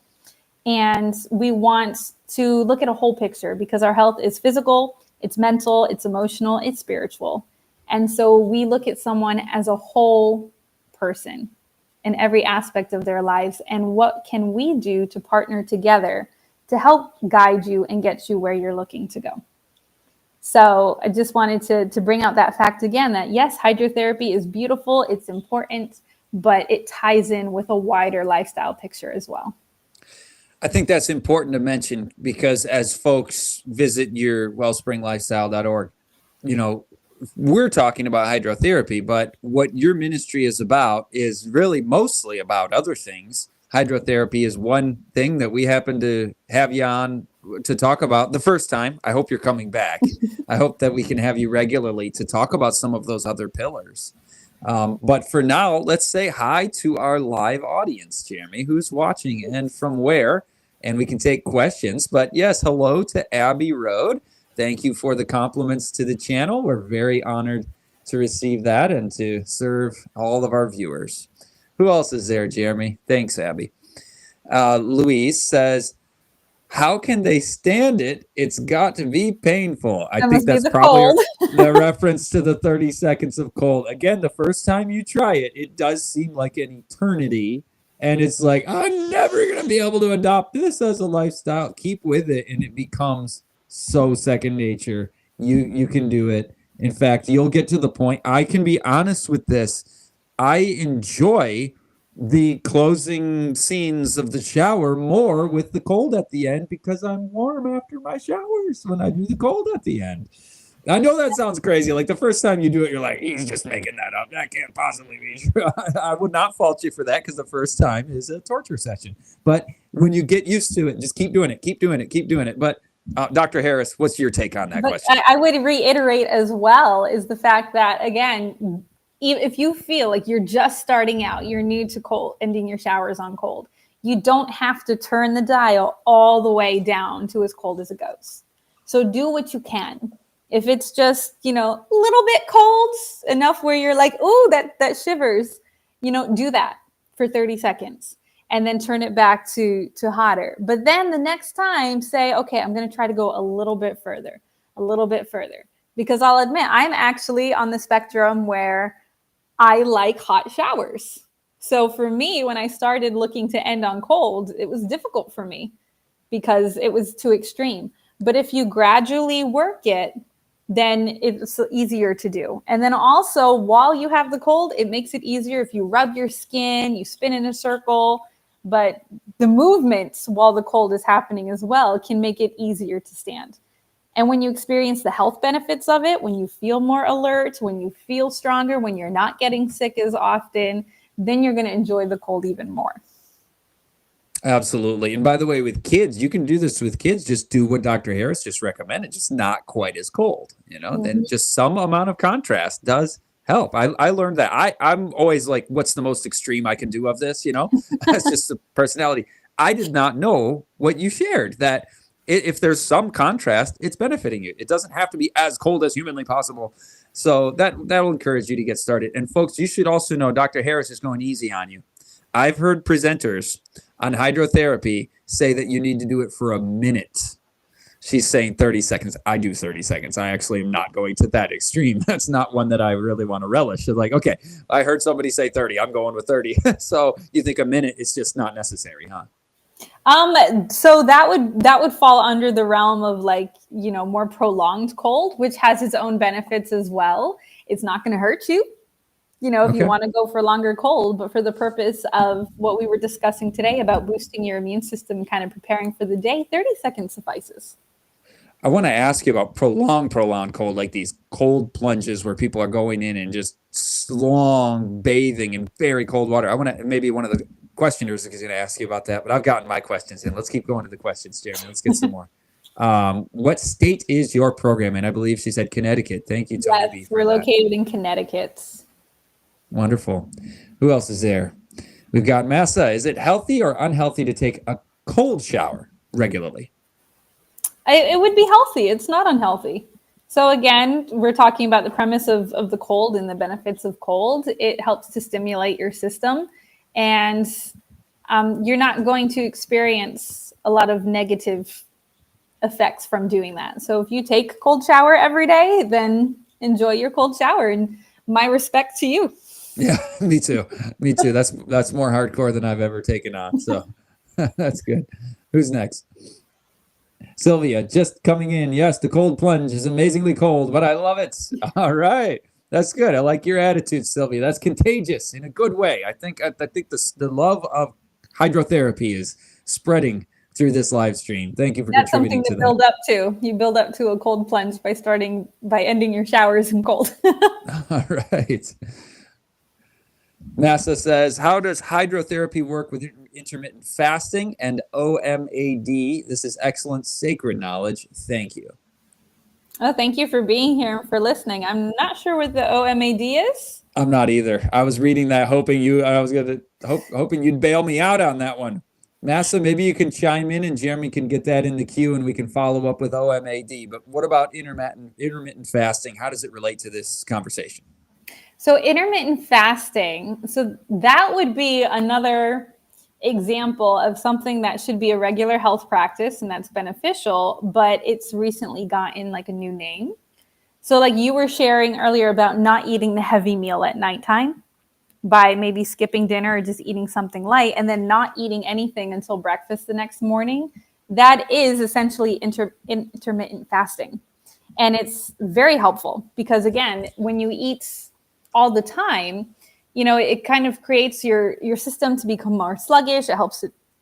And we want to look at a whole picture because our health is physical, it's mental, it's emotional, it's spiritual. And so we look at someone as a whole person in every aspect of their lives. And what can we do to partner together to help guide you and get you where you're looking to go? So I just wanted to bring out that fact again, that yes, hydrotherapy is beautiful, it's important, but it ties in with a wider lifestyle picture as well. I think that's important to mention because as folks visit your wellspringlifestyle.org, we're talking about hydrotherapy, but what your ministry is about is really mostly about other things hydrotherapy is one thing that we happen to have you on to talk about the first time. I hope you're coming back. I hope that we can have you regularly to talk about some of those other pillars. But for now, let's say hi to our live audience, Jeremy, who's watching and from where, and we can take questions. But yes, hello to Abby Road. Thank you for the compliments to the channel. We're very honored to receive that and to serve all of our viewers. Who else is there, Jeremy? Thanks, Abby. Louise says, how can they stand it? It's got to be painful. I think that's probably the reference to the 30 seconds of cold. Again, the first time you try it, it does seem like an eternity. And it's like, I'm never going to be able to adopt this as a lifestyle. Keep with it, and it becomes so second nature. You can do it. In fact, you'll get to the point. I can be honest with this. I enjoy the closing scenes of the shower more with the cold at the end because I'm warm after my showers when I do the cold at the end. I know that sounds crazy. Like the first time you do it, you're like, he's just making that up. That can't possibly be true. I would not fault you for that because the first time is a torture session. But when you get used to it, just keep doing it, keep doing it, keep doing it. But Dr. Harris, what's your take on that question? I would reiterate as well is the fact that, again, if you feel like you're just starting out, you're new to cold, ending your showers on cold, you don't have to turn the dial all the way down to as cold as it goes. So do what you can. If it's just, a little bit cold, enough where you're like, ooh, that shivers, do that for 30 seconds and then turn it back to hotter. But then the next time say, okay, I'm going to try to go a little bit further. Because I'll admit, I'm actually on the spectrum where I like hot showers. So for me, when I started looking to end on cold, it was difficult for me because it was too extreme. But if you gradually work it, then it's easier to do. And then also, while you have the cold, it makes it easier if you rub your skin, you spin in a circle. But the movements while the cold is happening as well can make it easier to stand. And when you experience the health benefits of it, when you feel more alert, when you feel stronger, when you're not getting sick as often, then you're going to enjoy the cold even more. Absolutely. And by the way, with kids, you can do this with kids. Just do what Dr. Harris just recommended, just not quite as cold, then just some amount of contrast does help. I learned that. I'm always like, what's the most extreme I can do of this? That's just a personality. I did not know what you shared, that if there's some contrast, it's benefiting you. It doesn't have to be as cold as humanly possible. So that'll encourage you to get started. And folks, you should also know Dr. Harris is going easy on you. I've heard presenters on hydrotherapy say that you need to do it for a minute. She's saying 30 seconds. I do 30 seconds. I actually am not going to that extreme. That's not one that I really want to relish. It's like, okay, I heard somebody say 30. I'm going with 30. So you think a minute is just not necessary, huh? So that would fall under the realm of more prolonged cold, which has its own benefits as well. It's not going to hurt you, if you want to go for longer cold, but for the purpose of what we were discussing today about boosting your immune system, kind of preparing for the day, 30 seconds suffices. I want to ask you about prolonged cold, like these cold plunges where people are going in and just long bathing in very cold water. Maybe one of the questioners is going to ask you about that, but I've gotten my questions in. Let's keep going to the questions, Jeremy. Let's get some more. What state is your program in? I believe she said Connecticut. Thank you, Tony. Yes, we're located in Connecticut. Wonderful. Who else is there? We've got Massa. Is it healthy or unhealthy to take a cold shower regularly? It would be healthy. It's not unhealthy. So again, we're talking about the premise of the cold and the benefits of cold. It helps to stimulate your system, and you're not going to experience a lot of negative effects from doing that. So if you take a cold shower every day, then enjoy your cold shower, and my respect to you. Yeah, me too. That's more hardcore than I've ever taken on. So that's good. Who's next? Sylvia, just coming in. Yes, the cold plunge is amazingly cold, but I love it. All right. That's good. I like your attitude, Sylvia. That's contagious in a good way. I think the love of hydrotherapy is spreading through this live stream. Thank you for contributing to that. That's something to build up to. You build up to a cold plunge by ending your showers in cold. All right. Massa says, how does hydrotherapy work with intermittent fasting and OMAD? This is excellent sacred knowledge. Thank you. Oh, thank you for being here and for listening. I'm not sure what the OMAD is. I'm not either. I was reading that, hoping you'd bail me out on that one. Massa, maybe you can chime in and Jeremy can get that in the queue and we can follow up with OMAD. But what about intermittent fasting? How does it relate to this conversation? So intermittent fasting, so that would be another example of something that should be a regular health practice and that's beneficial, but it's recently gotten like a new name. So like you were sharing earlier about not eating the heavy meal at nighttime by maybe skipping dinner or just eating something light and then not eating anything until breakfast the next morning. That is essentially intermittent fasting. And it's very helpful because again, when you eat all the time, it kind of creates your system to become more sluggish. It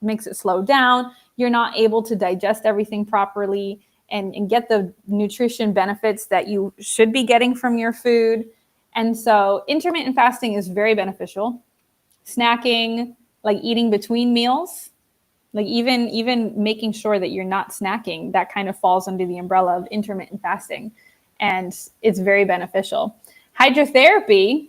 makes it slow down. You're not able to digest everything properly and get the nutrition benefits that you should be getting from your food. And so intermittent fasting is very beneficial. Snacking, like eating between meals, like even making sure that you're not snacking, that kind of falls under the umbrella of intermittent fasting. And it's very beneficial. Hydrotherapy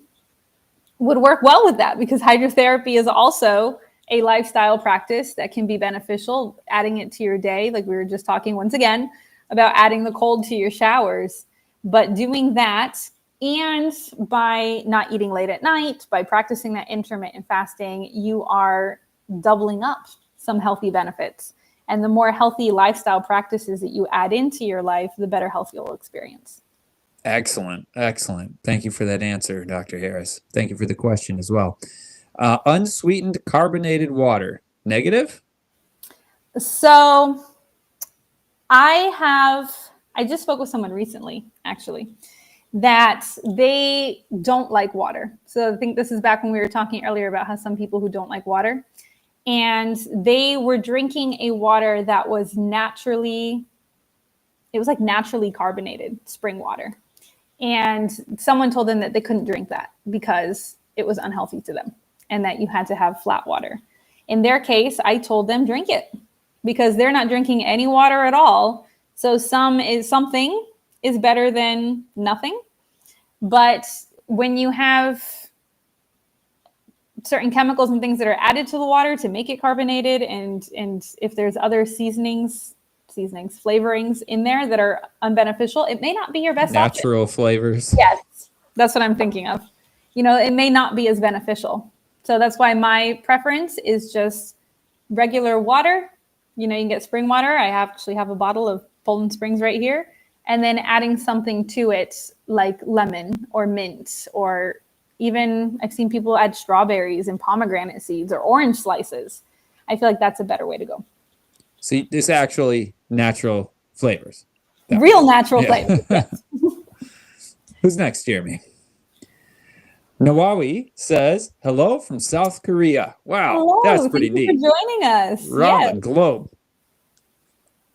would work well with that because hydrotherapy is also a lifestyle practice that can be beneficial, adding it to your day. Like we were just talking once again about adding the cold to your showers, but doing that and by not eating late at night, by practicing that intermittent fasting, you are doubling up some healthy benefits. And the more healthy lifestyle practices that you add into your life, the better health you'll experience. Excellent. Thank you for that answer, Dr. Harris. Thank you for the question as well. Unsweetened carbonated water, negative? So I just spoke with someone recently, actually, that they don't like water. So I think this is back when we were talking earlier about how some people who don't like water, and they were drinking a water that was naturally carbonated spring water. And someone told them that they couldn't drink that because it was unhealthy to them and that you had to have flat water. In their case, I told them drink it because they're not drinking any water at all. So something is better than nothing. But when you have certain chemicals and things that are added to the water to make it carbonated, and if there's other flavorings in there that are unbeneficial, it may not be your best Natural option. flavors. Yes, that's what I'm thinking of. It may not be as beneficial. So that's why my preference is just regular water. You can get spring water. I actually have a bottle of Poland Springs right here. And then adding something to it like lemon or mint, or even I've seen people add strawberries and pomegranate seeds or orange slices. I feel like that's a better way to go. See, there's actually natural flavors. Real natural flavors. Yes. Who's next, Jeremy? Nawawi says, hello from South Korea. Wow, hello. That's pretty Thank neat. you for joining us. Around the globe.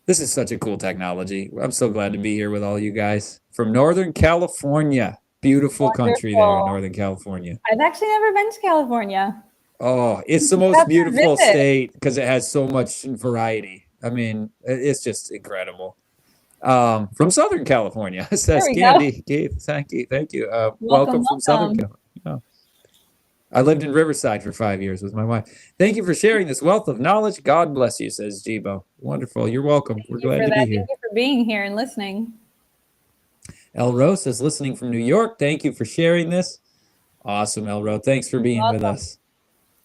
This is such a cool technology. I'm so glad to be here with all you guys from Northern California. Beautiful country there in Northern California. I've actually never been to California. Oh, it's the most beautiful state because it has so much variety. I mean, it's just incredible. From Southern California, says Candy. Thank you. Welcome from Southern California. Oh. I lived in Riverside for 5 years with my wife. Thank you for sharing this wealth of knowledge. God bless you, says Jibo. Wonderful. You're welcome. We're glad to be here. Thank you for being here and listening. El Rose is listening from New York. Thank you for sharing this. Awesome, El Rose. Thanks for being with us.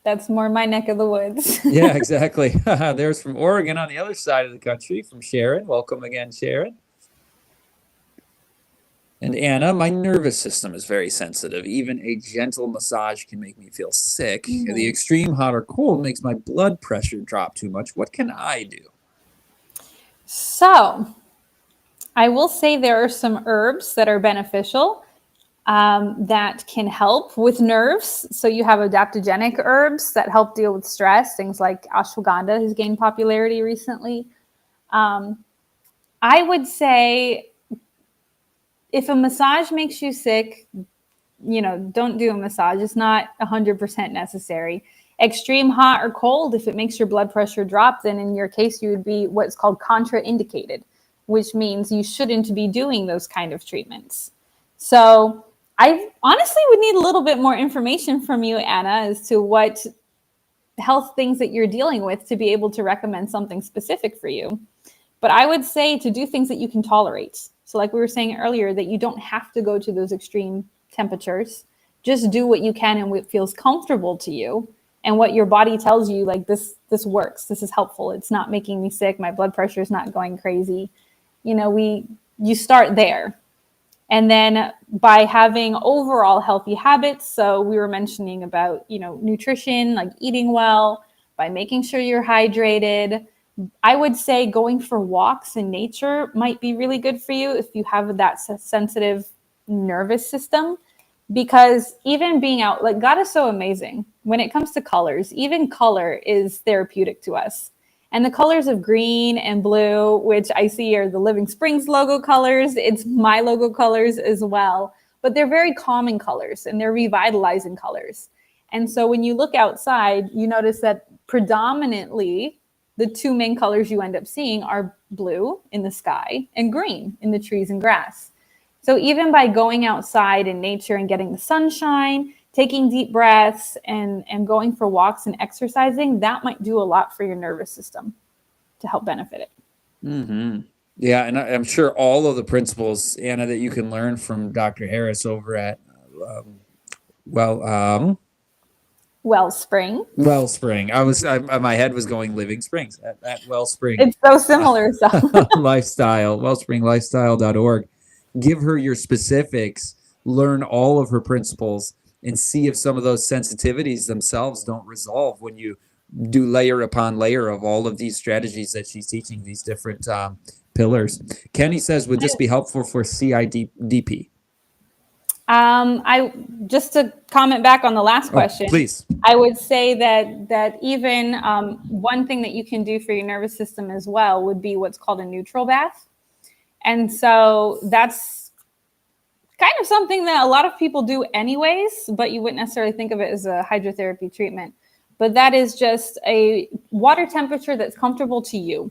That's more my neck of the woods. Yeah, exactly. There's from Oregon on the other side of the country from Sharon. Welcome again, Sharon. And Anna, my nervous system is very sensitive. Even a gentle massage can make me feel sick. Mm-hmm. The extreme hot or cold makes my blood pressure drop too much. What can I do? So, I will say there are some herbs that are beneficial that can help with nerves. So you have adaptogenic herbs that help deal with stress. Things like ashwagandha has gained popularity recently. I would say if a massage makes you sick, don't do a massage. It's not 100% necessary. Extreme hot or cold, if it makes your blood pressure drop, then in your case, you would be what's called contraindicated, which means you shouldn't be doing those kind of treatments. So I honestly would need a little bit more information from you, Anna, as to what health things that you're dealing with to be able to recommend something specific for you. But I would say to do things that you can tolerate. So like we were saying earlier, that you don't have to go to those extreme temperatures. Just do what you can and what feels comfortable to you and what your body tells you, like this works, this is helpful, it's not making me sick, my blood pressure is not going crazy. You start there. And then by having overall healthy habits, so we were mentioning about, nutrition, like eating well, by making sure you're hydrated. I would say going for walks in nature might be really good for you if you have that sensitive nervous system, because even being out, like God is so amazing when it comes to colors. Even color is therapeutic to us. And the colors of green and blue, which I see are the Living Springs logo colors, it's my logo colors as well, but they're very calming colors and they're revitalizing colors. And so when you look outside, you notice that predominantly the two main colors you end up seeing are blue in the sky and green in the trees and grass. So even by going outside in nature and getting the sunshine, taking deep breaths and going for walks and exercising, that might do a lot for your nervous system to help benefit it. Mm-hmm. Yeah, and I'm sure all of the principles, Anna, that you can learn from Dr. Harris over at Wellspring. My head was going Living Springs at Wellspring. It's so similar. Lifestyle, wellspringlifestyle.org. Give her your specifics, learn all of her principles, and see if some of those sensitivities themselves don't resolve when you do layer upon layer of all of these strategies that she's teaching, these different pillars. Kenny says, would this be helpful for CIDP? I just to comment back on the last question, please. I would say that even one thing that you can do for your nervous system as well would be what's called a neutral bath. And so that's kind of something that a lot of people do anyways, but you wouldn't necessarily think of it as a hydrotherapy treatment. But that is just a water temperature that's comfortable to you.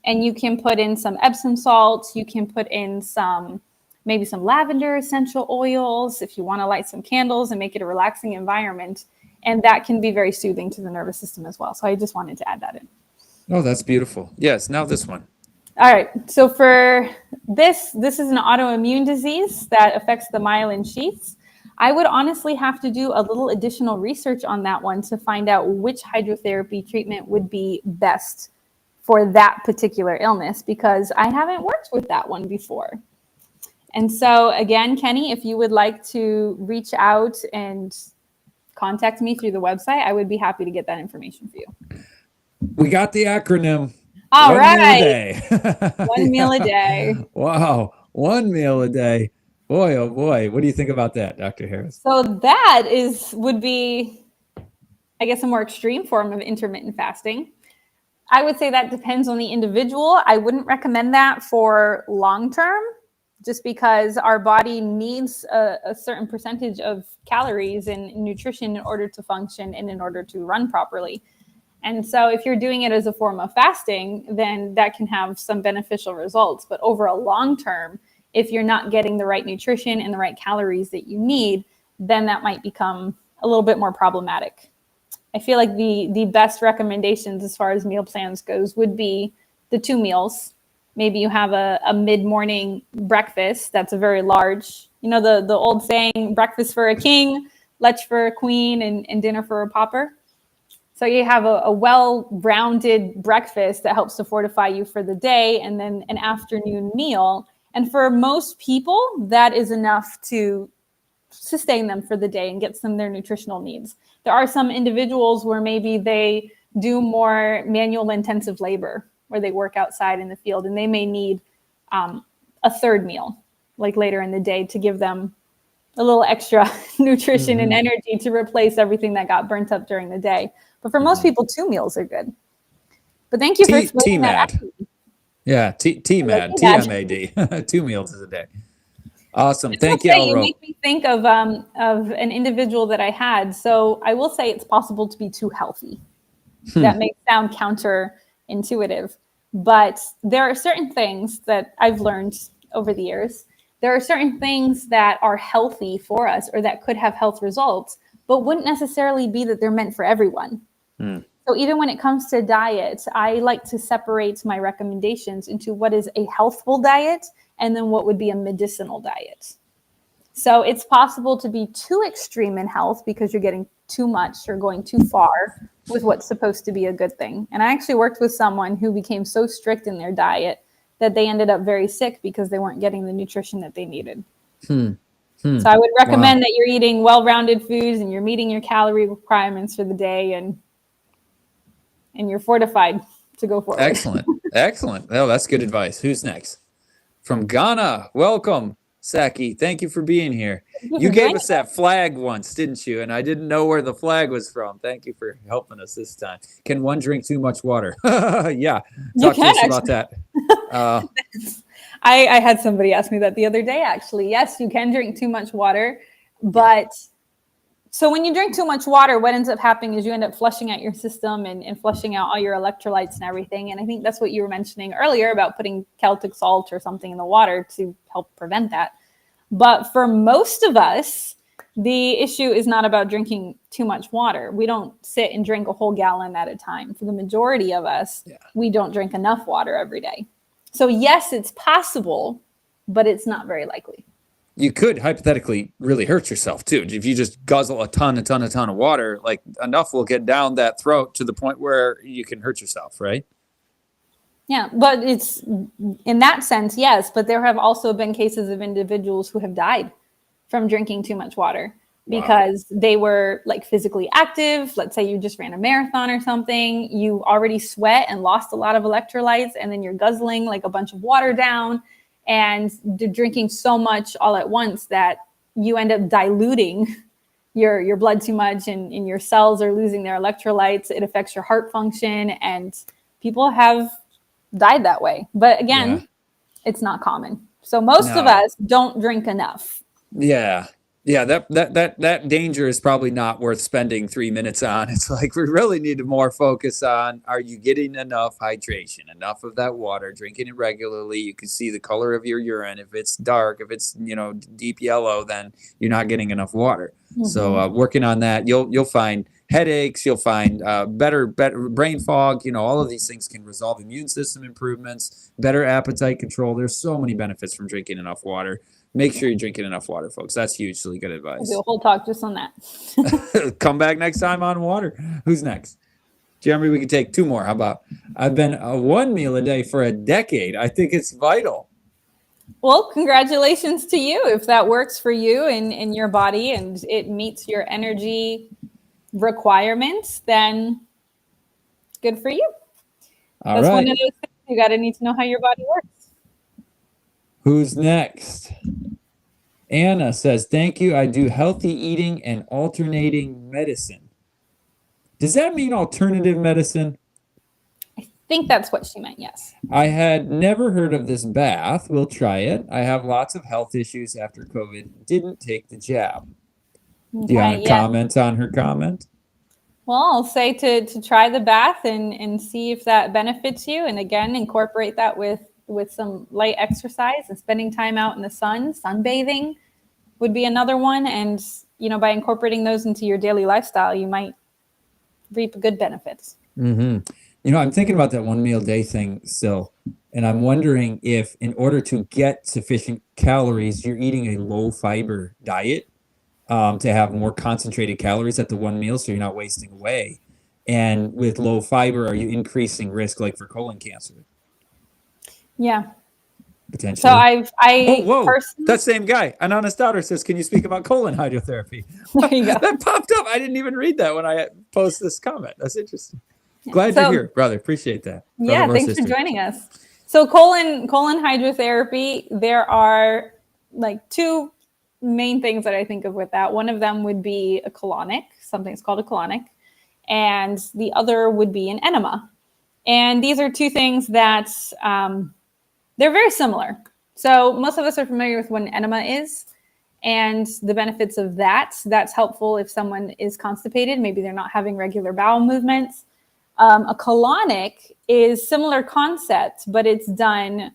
And you can put in some Epsom salts, you can put in maybe some lavender essential oils if you want to light some candles and make it a relaxing environment. And that can be very soothing to the nervous system as well. So I just wanted to add that in. Oh, that's beautiful. Yes, now this one. All right. So for this is an autoimmune disease that affects the myelin sheaths. I would honestly have to do a little additional research on that one to find out which hydrotherapy treatment would be best for that particular illness, because I haven't worked with that one before. And so again, Kenny, if you would like to reach out and contact me through the website, I would be happy to get that information for you. We got the acronym. All one right. Meal a day. One meal a day. Wow. 1 meal a day. Boy, oh boy. What do you think about that, Dr. Harris? So that would be, I guess, a more extreme form of intermittent fasting. I would say that depends on the individual. I wouldn't recommend that for long term, just because our body needs a certain percentage of calories and nutrition in order to function and in order to run properly. And so if you're doing it as a form of fasting, then that can have some beneficial results. But over a long term, if you're not getting the right nutrition and the right calories that you need, then that might become a little bit more problematic. I feel like the best recommendations as far as meal plans goes would be the 2 meals. Maybe you have a mid-morning breakfast that's a very large, the old saying, breakfast for a king, lunch for a queen, and dinner for a pauper. So you have a well-rounded breakfast that helps to fortify you for the day, and then an afternoon meal. And for most people, that is enough to sustain them for the day and gets them their nutritional needs. There are some individuals where maybe they do more manual intensive labor, where they work outside in the field, and they may need a third meal, like later in the day, to give them a little extra nutrition and energy to replace everything that got burnt up during the day. But for most people, 2 meals are good. But thank you for explaining that. Yeah, TMAD, TMAD. 2 meals a day. Awesome. I will Thank you, say, you Elro. make me think of an individual that I had. So I will say it's possible to be too healthy. That may sound counterintuitive, but there are certain things that I've learned over the years. There are certain things that are healthy for us or that could have health results, but wouldn't necessarily be that they're meant for everyone. So even when it comes to diet, I like to separate my recommendations into what is a healthful diet and then what would be a medicinal diet. So it's possible to be too extreme in health because you're getting too much or going too far with what's supposed to be a good thing. And I actually worked with someone who became so strict in their diet that they ended up very sick because they weren't getting the nutrition that they needed. So I would recommend that you're eating well-rounded foods and you're meeting your calorie requirements for the day, and you're fortified to go forward. Excellent. Oh, that's good advice. Who's next? From Ghana. Welcome, Saki. Thank you for being here. You gave us that flag once, didn't you? And I didn't know where the flag was from. Thank you for helping us this time. Can one drink too much water? Yeah. Talk to us about that. I had somebody ask me that the other day, actually. Yes, you can drink too much water, but so when you drink too much water, what ends up happening is you end up flushing out your system and flushing out all your electrolytes and everything. And I think that's what you were mentioning earlier about putting Celtic salt or something in the water to help prevent that. But for most of us, the issue is not about drinking too much water. We don't sit and drink a whole gallon at a time. For the majority of us, we don't drink enough water every day. So yes, it's possible, but it's not very likely. You could hypothetically really hurt yourself too. If you just guzzle a ton of water, like enough will get down that throat to the point where you can hurt yourself, right? Yeah, but it's in that sense, yes. But there have also been cases of individuals who have died from drinking too much water because they were like physically active. Let's say you just ran a marathon or something. You already sweat and lost a lot of electrolytes, and then you're guzzling like a bunch of water down and drinking so much all at once that you end up diluting your blood too much, and your cells are losing their electrolytes. It affects your heart function, and people have died that way. But again, it's not common. So most of us don't drink enough. Yeah, that danger is probably not worth spending 3 minutes on. It's like we really need to more focus on, are you getting enough hydration, enough of that water, drinking it regularly? You can see the color of your urine. If it's dark, if it's deep yellow, then you're not getting enough water. So working on that, you'll find headaches, you'll find better brain fog. All of these things can resolve. Immune system improvements, better appetite control. There's so many benefits from drinking enough water. Make sure you're drinking enough water, folks. That's hugely good advice. We'll do a whole talk just on that. Come back next time on water. Who's next? Jeremy, we can take 2 more. How about, I've been 1 meal a day for a decade. I think it's vital. Well, congratulations to you. If that works for you and your body and it meets your energy requirements, then good for you. That's one of those things you got to need to know how your body works. Who's next? Anna says, thank you. I do healthy eating and alternating medicine. Does that mean alternative medicine? I think that's what she meant, yes. I had never heard of this bath. We'll try it. I have lots of health issues after COVID. Didn't take the jab. Do you want to comment on her comment? Well, I'll say to try the bath and see if that benefits you. And again, incorporate that with some light exercise and spending time out in the sun. Sunbathing would be another one. And, by incorporating those into your daily lifestyle, you might reap good benefits. I'm thinking about that 1 meal a day thing still. And I'm wondering if in order to get sufficient calories, you're eating a low fiber diet to have more concentrated calories at the 1 meal so you're not wasting away. And with low fiber, are you increasing risk like for colon cancer? Yeah. Potentially. So whoa. That same guy, Anana's daughter, says, can you speak about colon hydrotherapy? There you go. That popped up. I didn't even read that when I posted this comment. That's interesting. Glad you're here, brother. Appreciate that. Thanks for joining us. So colon hydrotherapy, there are like 2 main things that I think of with that. One of them would be a colonic, something's called a colonic, and the other would be an enema. And these are 2 things that they're very similar. So most of us are familiar with what an enema is and the benefits of that. That's helpful if someone is constipated. Maybe they're not having regular bowel movements. A colonic is similar concept, but it's done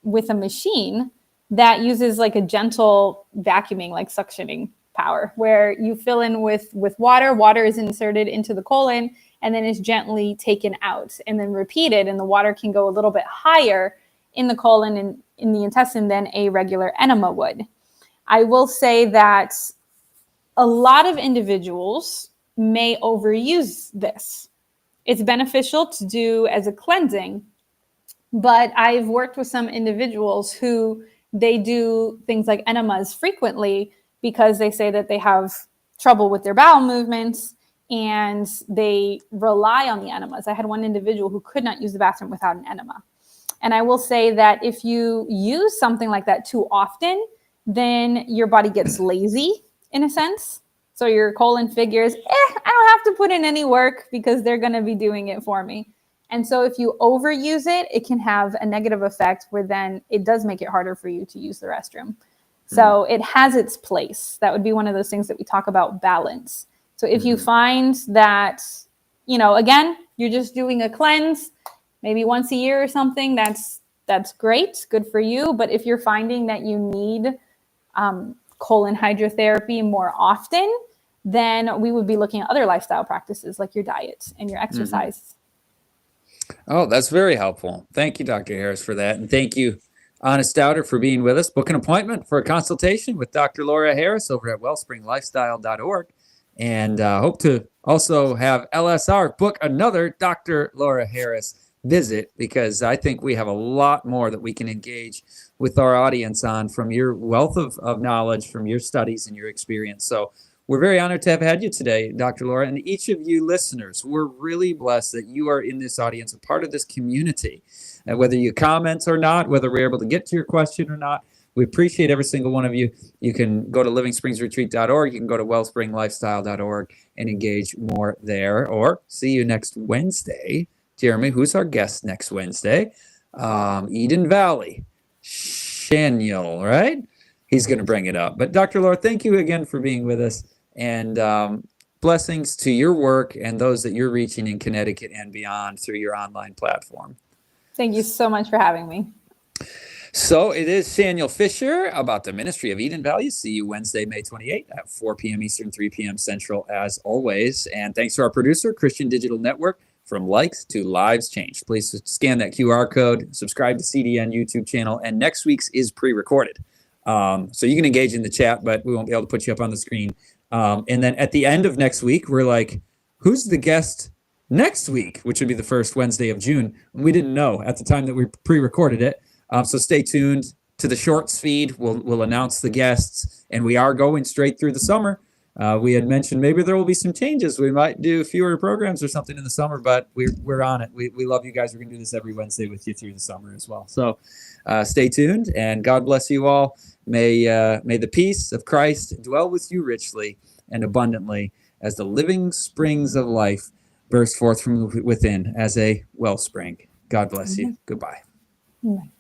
with a machine that uses like a gentle vacuuming, like suctioning power, where you fill in with water. Water is inserted into the colon and then is gently taken out and then repeated. And the water can go a little bit higher in the colon and in the intestine than a regular enema would. I will say that a lot of individuals may overuse this. It's beneficial to do as a cleansing, but I've worked with some individuals who they do things like enemas frequently because they say that they have trouble with their bowel movements and they rely on the enemas. I had one individual who could not use the bathroom without an enema. And I will say that if you use something like that too often, then your body gets lazy in a sense. So your colon figures, I don't have to put in any work because they're going to be doing it for me. And so if you overuse it, it can have a negative effect where then it does make it harder for you to use the restroom. So it has its place. That would be one of those things that we talk about, balance. So if you find that, again, you're just doing a cleanse, maybe once a year or something, that's great, good for you. But if you're finding that you need colon hydrotherapy more often, then we would be looking at other lifestyle practices like your diet and your exercise. Oh, that's very helpful. Thank you, Dr. Harris, for that. And thank you, Honest Doubter, for being with us. Book an appointment for a consultation with Dr. Laura Harris over at wellspringlifestyle.org. And hope to also have LSR book another Dr. Laura Harris visit, because I think we have a lot more that we can engage with our audience on from your wealth of knowledge, from your studies and your experience. So we're very honored to have had you today, Dr. Laura, and each of you listeners. We're really blessed that you are in this audience, a part of this community. And whether you comment or not, whether we're able to get to your question or not, we appreciate every single one of you. You can go to livingspringsretreat.org. You can go to wellspringlifestyle.org and engage more there. Or see you next Wednesday. Jeremy, who's our guest next Wednesday? Eden Valley. Shaniel, right? He's going to bring it up. But Dr. Laura, thank you again for being with us. And blessings to your work and those that you're reaching in Connecticut and beyond through your online platform. Thank you so much for having me. So it is Shaniel Fisher about the Ministry of Eden Valley. See you Wednesday, May 28th at 4 p.m. Eastern, 3 p.m. Central, as always. And thanks to our producer, Christian Digital Network. From likes to lives changed. Please scan that QR code, subscribe to CDN YouTube channel, and next week's is pre-recorded. So you can engage in the chat, but we won't be able to put you up on the screen. And then at the end of next week, we're like, who's the guest next week, which would be the first Wednesday of June? We didn't know at the time that we pre-recorded it. So stay tuned to the shorts feed. We'll announce the guests, and we are going straight through the summer. We had mentioned maybe there will be some changes. We might do fewer programs or something in the summer, but we're on it. We love you guys. We're going to do this every Wednesday with you through the summer as well. So stay tuned, and God bless you all. May the peace of Christ dwell with you richly and abundantly as the living springs of life burst forth from within as a wellspring. God bless you. Goodbye. Bye.